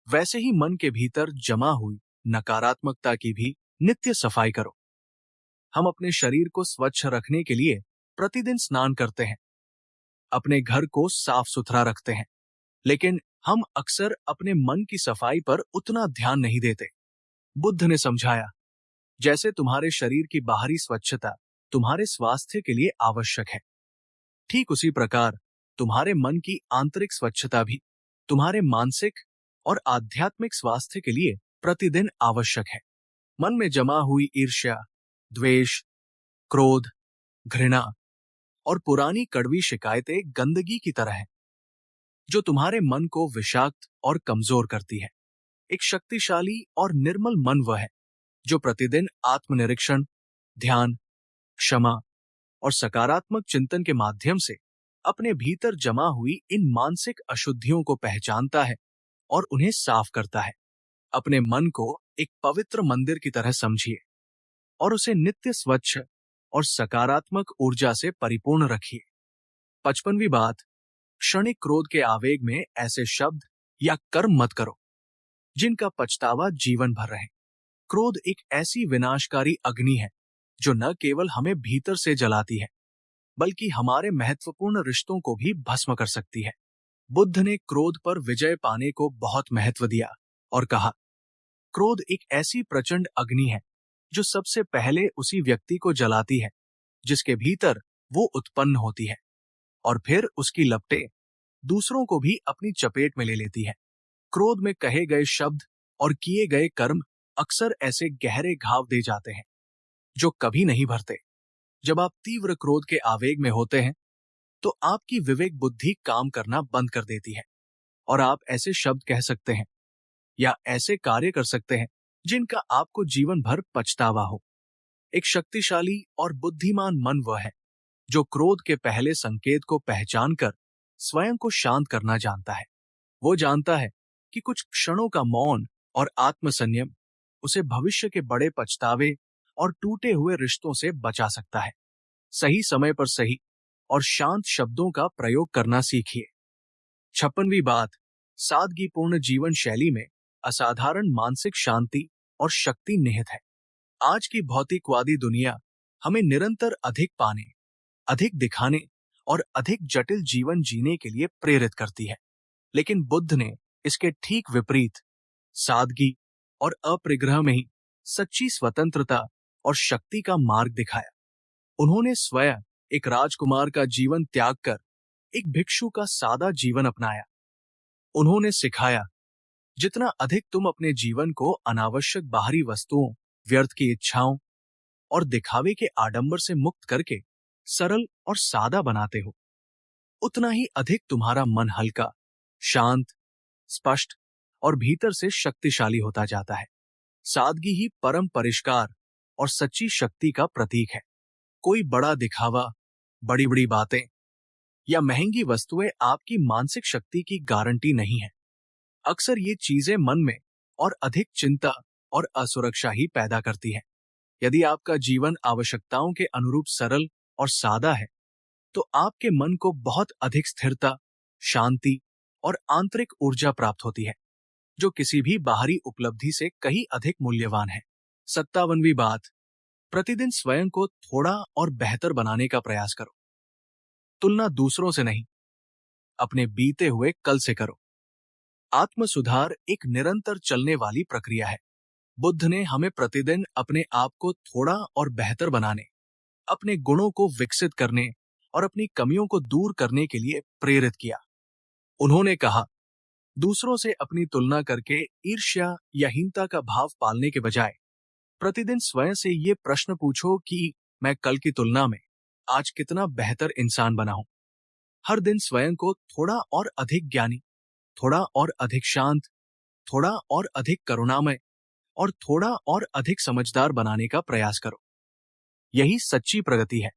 वैसे ही मन के भीतर जमा हुई नकारात्मकता की भी नित्य सफाई करो। हम अपने शरीर को स्वच्छ रखने के लिए प्रतिदिन स्नान करते हैं, अपने घर को साफ सुथरा रखते हैं, लेकिन हम अक्सर अपने मन की सफाई पर उतना ध्यान नहीं देते। बुद्ध ने समझाया, जैसे तुम्हारे शरीर की बाहरी स्वच्छता तुम्हारे स्वास्थ्य के लिए आवश्यक है, ठीक उसी प्रकार तुम्हारे मन की आंतरिक स्वच्छता भी तुम्हारे मानसिक और आध्यात्मिक स्वास्थ्य के लिए प्रतिदिन आवश्यक है। मन में जमा हुई ईर्ष्या, द्वेष, क्रोध, घृणा और पुरानी कड़वी शिकायतें गंदगी की तरह हैं, जो तुम्हारे मन को विषाक्त और कमजोर करती है। एक शक्तिशाली और निर्मल मन वह है जो प्रतिदिन आत्मनिरीक्षण, ध्यान, क्षमा और सकारात्मक चिंतन के माध्यम से अपने भीतर जमा हुई इन मानसिक अशुद्धियों को पहचानता है और उन्हें साफ करता है। अपने मन को एक पवित्र मंदिर की तरह समझिए और उसे नित्य स्वच्छ और सकारात्मक ऊर्जा से परिपूर्ण रखिए। 55वीं बात, क्षणिक क्रोध के आवेग में ऐसे शब्द या कर्म मत करो जिनका पछतावा जीवन भर रहे। क्रोध एक ऐसी विनाशकारी अग्नि है जो न केवल हमें भीतर से जलाती है, बल्कि हमारे महत्वपूर्ण रिश्तों को भी भस्म कर सकती है। बुद्ध ने क्रोध पर विजय पाने को बहुत महत्व दिया और कहा, क्रोध एक ऐसी प्रचंड अग्नि है जो सबसे पहले उसी व्यक्ति को जलाती है जिसके भीतर वो उत्पन्न होती है, और फिर उसकी लपटें दूसरों को भी अपनी चपेट में ले लेती है। क्रोध में कहे गए शब्द और किए गए कर्म अक्सर ऐसे गहरे घाव दे जाते हैं जो कभी नहीं भरते। जब आप तीव्र क्रोध के आवेग में होते हैं तो आपकी विवेक बुद्धि काम करना बंद कर देती है और आप ऐसे शब्द कह सकते हैं या ऐसे कार्य कर सकते हैं जिनका आपको जीवन भर पछतावा हो। एक शक्तिशाली और बुद्धिमान मन वह है जो क्रोध के पहले संकेत को पहचानकर स्वयं को शांत करना जानता है। वो जानता है कि कुछ क्षणों का मौन और आत्मसंयम उसे भविष्य के बड़े पछतावे और टूटे हुए रिश्तों से बचा सकता है। सही समय पर सही और शांत शब्दों का प्रयोग करना सीखिए। 56वीं बात, सादगीपूर्ण जीवन शैली में असाधारण मानसिक शांति और शक्ति निहित है। आज की भौतिकवादी दुनिया हमें निरंतर अधिक पाने, अधिक दिखाने और अधिक जटिल जीवन जीने के लिए प्रेरित करती है, लेकिन बुद्ध ने इसके ठीक विपरीत सादगी और अपरिग्रह में ही सच्ची स्वतंत्रता और शक्ति का मार्ग दिखाया। उन्होंने स्वयं एक राजकुमार का जीवन त्याग कर एक भिक्षु का सादा जीवन अपनाया। उन्होंने सिखाया, जितना अधिक तुम अपने जीवन को अनावश्यक बाहरी वस्तुओं, व्यर्थ की इच्छाओं और दिखावे के आडंबर से मुक्त करके सरल और सादा बनाते हो, उतना ही अधिक तुम्हारा मन हल्का, शांत, स्पष्ट और भीतर से शक्तिशाली होता जाता है। सादगी ही परम परिष्कार और सच्ची शक्ति का प्रतीक है। कोई बड़ा दिखावा, बड़ी बड़ी बातें या महंगी वस्तुएं आपकी मानसिक शक्ति की गारंटी नहीं है। अक्सर ये चीजें मन में और अधिक चिंता और असुरक्षा ही पैदा करती है। यदि आपका जीवन आवश्यकताओं के अनुरूप सरल और सादा है, तो आपके मन को बहुत अधिक स्थिरता, शांति और आंतरिक ऊर्जा प्राप्त होती है, जो किसी भी बाहरी उपलब्धि से कहीं अधिक मूल्यवान है। 57वीं बात, प्रतिदिन स्वयं को थोड़ा और बेहतर बनाने का प्रयास करो। तुलना दूसरों से नहीं, अपने बीते हुए कल से करो। आत्म सुधार एक निरंतर चलने वाली प्रक्रिया है। बुद्ध ने हमें प्रतिदिन अपने आप को थोड़ा और बेहतर बनाने, अपने गुणों को विकसित करने और अपनी कमियों को दूर करने के लिए प्रेरित किया। उन्होंने कहा, दूसरों से अपनी तुलना करके ईर्ष्या या हीनता का भाव पालने के बजाय प्रतिदिन स्वयं से ये प्रश्न पूछो कि मैं कल की तुलना में आज कितना बेहतर इंसान बना हूं। हर दिन स्वयं को थोड़ा और अधिक ज्ञानी, थोड़ा और अधिक शांत, थोड़ा और अधिक करुणामय और थोड़ा और अधिक समझदार बनाने का प्रयास करो। यही सच्ची प्रगति है।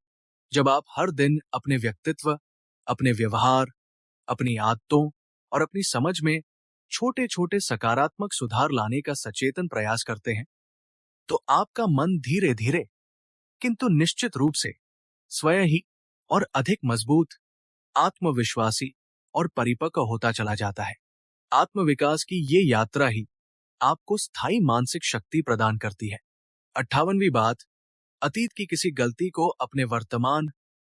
जब आप हर दिन अपने व्यक्तित्व, अपने व्यवहार, अपनी आदतों और अपनी समझ में छोटे छोटे सकारात्मक सुधार लाने का सचेतन प्रयास करते हैं, तो आपका मन धीरे धीरे किंतु निश्चित रूप से स्वयं ही और अधिक मजबूत, आत्मविश्वासी और परिपक्व होता चला जाता है। आत्मविकास की ये यात्रा ही आपको स्थायी मानसिक शक्ति प्रदान करती है। 58वीं बात, अतीत की किसी गलती को अपने वर्तमान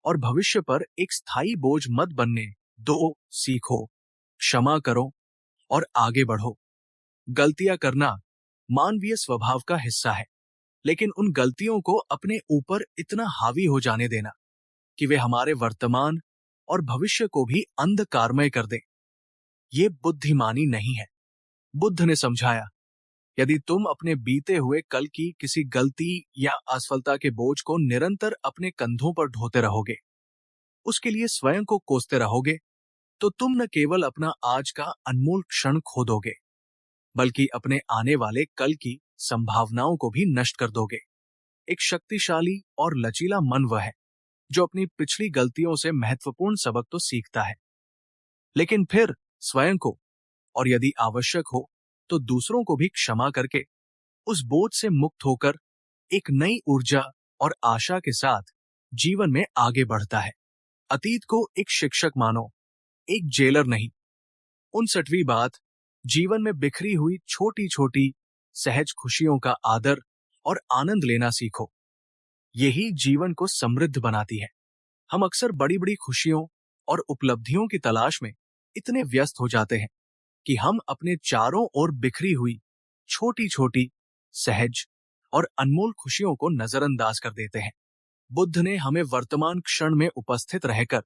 और भविष्य पर एक स्थायी बोझ मत बनने दो। सीखो, क्षमा करो और आगे बढ़ो। गलतियां करना मानवीय स्वभाव का हिस्सा है, लेकिन उन गलतियों को अपने ऊपर इतना हावी हो जाने देना कि वे हमारे वर्तमान और भविष्य को भी अंधकारमय कर दें, ये बुद्धिमानी नहीं है। बुद्ध ने समझाया, यदि तुम अपने बीते हुए कल की किसी गलती या असफलता के बोझ को निरंतर अपने कंधों पर ढोते रहोगे, उसके लिए स्वयं को कोसते रहोगे, तो तुम न केवल अपना आज का अनमोल क्षण खो दोगे, बल्कि अपने आने वाले कल की संभावनाओं को भी नष्ट कर दोगे। एक शक्तिशाली और लचीला मन वह है जो अपनी पिछली गलतियों से महत्वपूर्ण सबक तो सीखता है, लेकिन फिर स्वयं को और यदि आवश्यक हो तो दूसरों को भी क्षमा करके उस बोझ से मुक्त होकर एक नई ऊर्जा और आशा के साथ जीवन में आगे बढ़ता है। अतीत को एक शिक्षक मानो, एक जेलर नहीं। 59वीं बात, जीवन में बिखरी हुई छोटी छोटी सहज खुशियों का आदर और आनंद लेना सीखो। यही जीवन को समृद्ध बनाती है। हम अक्सर बड़ी बड़ी खुशियों और उपलब्धियों की तलाश में इतने व्यस्त हो जाते हैं कि हम अपने चारों ओर बिखरी हुई छोटी छोटी सहज और अनमोल खुशियों को नजरअंदाज कर देते हैं। बुद्ध ने हमें वर्तमान क्षण में उपस्थित रहकर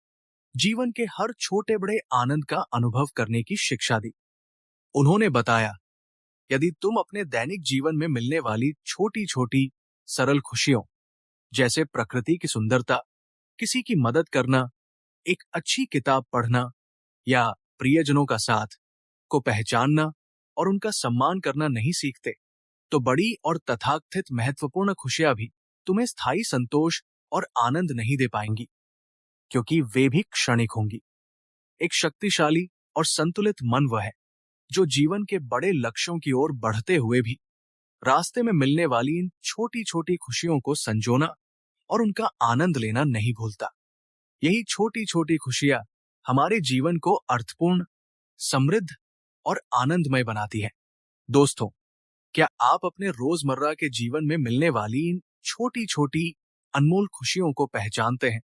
जीवन के हर छोटे बड़े आनंद का अनुभव करने की शिक्षा दी। उन्होंने बताया, यदि तुम अपने दैनिक जीवन में मिलने वाली छोटी छोटी सरल खुशियों, जैसे प्रकृति की सुंदरता, किसी की मदद करना, एक अच्छी किताब पढ़ना या प्रियजनों का साथ को पहचानना और उनका सम्मान करना नहीं सीखते, तो बड़ी और तथाकथित महत्वपूर्ण खुशियां भी तुम्हें स्थायी संतोष और आनंद नहीं दे पाएंगी, क्योंकि वे भी क्षणिक होंगी। एक शक्तिशाली और संतुलित मन वह है जो जीवन के बड़े लक्ष्यों की ओर बढ़ते हुए भी रास्ते में मिलने वाली इन छोटी छोटी खुशियों को संजोना और उनका आनंद लेना नहीं भूलता। यही छोटी छोटी खुशियां हमारे जीवन को अर्थपूर्ण, समृद्ध और आनंदमय बनाती है। दोस्तों, क्या आप अपने रोजमर्रा के जीवन में मिलने वाली इन छोटी छोटी अनमोल खुशियों को पहचानते हैं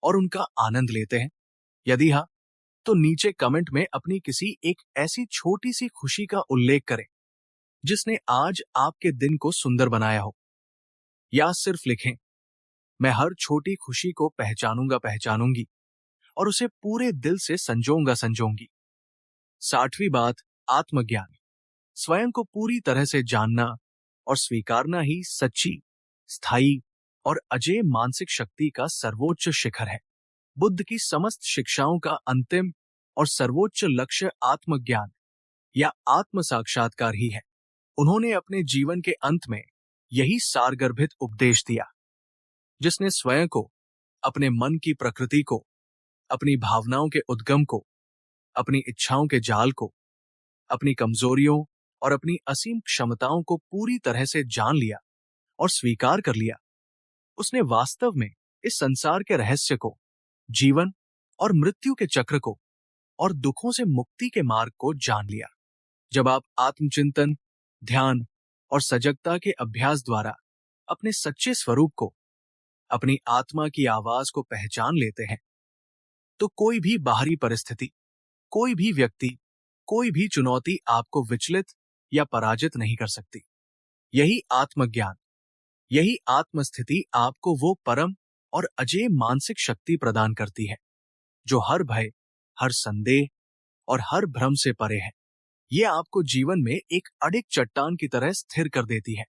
और उनका आनंद लेते हैं? यदि हाँ, तो नीचे कमेंट में अपनी किसी एक ऐसी छोटी सी खुशी का उल्लेख करें जिसने आज आपके दिन को सुंदर बनाया हो, या सिर्फ लिखें, मैं हर छोटी खुशी को पहचानूंगी और उसे पूरे दिल से संजोऊंगी। 60वीं बात, आत्मज्ञान। स्वयं को पूरी तरह से जानना और स्वीकारना ही सच्ची, स्थायी और अजेय मानसिक शक्ति का सर्वोच्च शिखर है। बुद्ध की समस्त शिक्षाओं का अंतिम और सर्वोच्च लक्ष्य आत्मज्ञान या आत्म साक्षात्कार ही है। उन्होंने अपने जीवन के अंत में यही सारगर्भित उपदेश दिया, जिसने स्वयं को, अपने मन की प्रकृति को, अपनी भावनाओं के उद्गम को, अपनी इच्छाओं के जाल को, अपनी कमजोरियों और अपनी असीम क्षमताओं को पूरी तरह से जान लिया और स्वीकार कर लिया। उसने वास्तव में इस संसार के रहस्य को, जीवन और मृत्यु के चक्र को और दुखों से मुक्ति के मार्ग को जान लिया। जब आप आत्मचिंतन, ध्यान और सजगता के अभ्यास द्वारा अपने सच्चे स्वरूप को, अपनी आत्मा की आवाज को पहचान लेते हैं, तो कोई भी बाहरी परिस्थिति, कोई भी व्यक्ति, कोई भी चुनौती आपको विचलित या पराजित नहीं कर सकती। यही आत्मज्ञान, यही आत्मस्थिति आपको वो परम और अजेय मानसिक शक्ति प्रदान करती है जो हर भय, हर संदेह और हर भ्रम से परे है। ये आपको जीवन में एक अडिग चट्टान की तरह स्थिर कर देती है।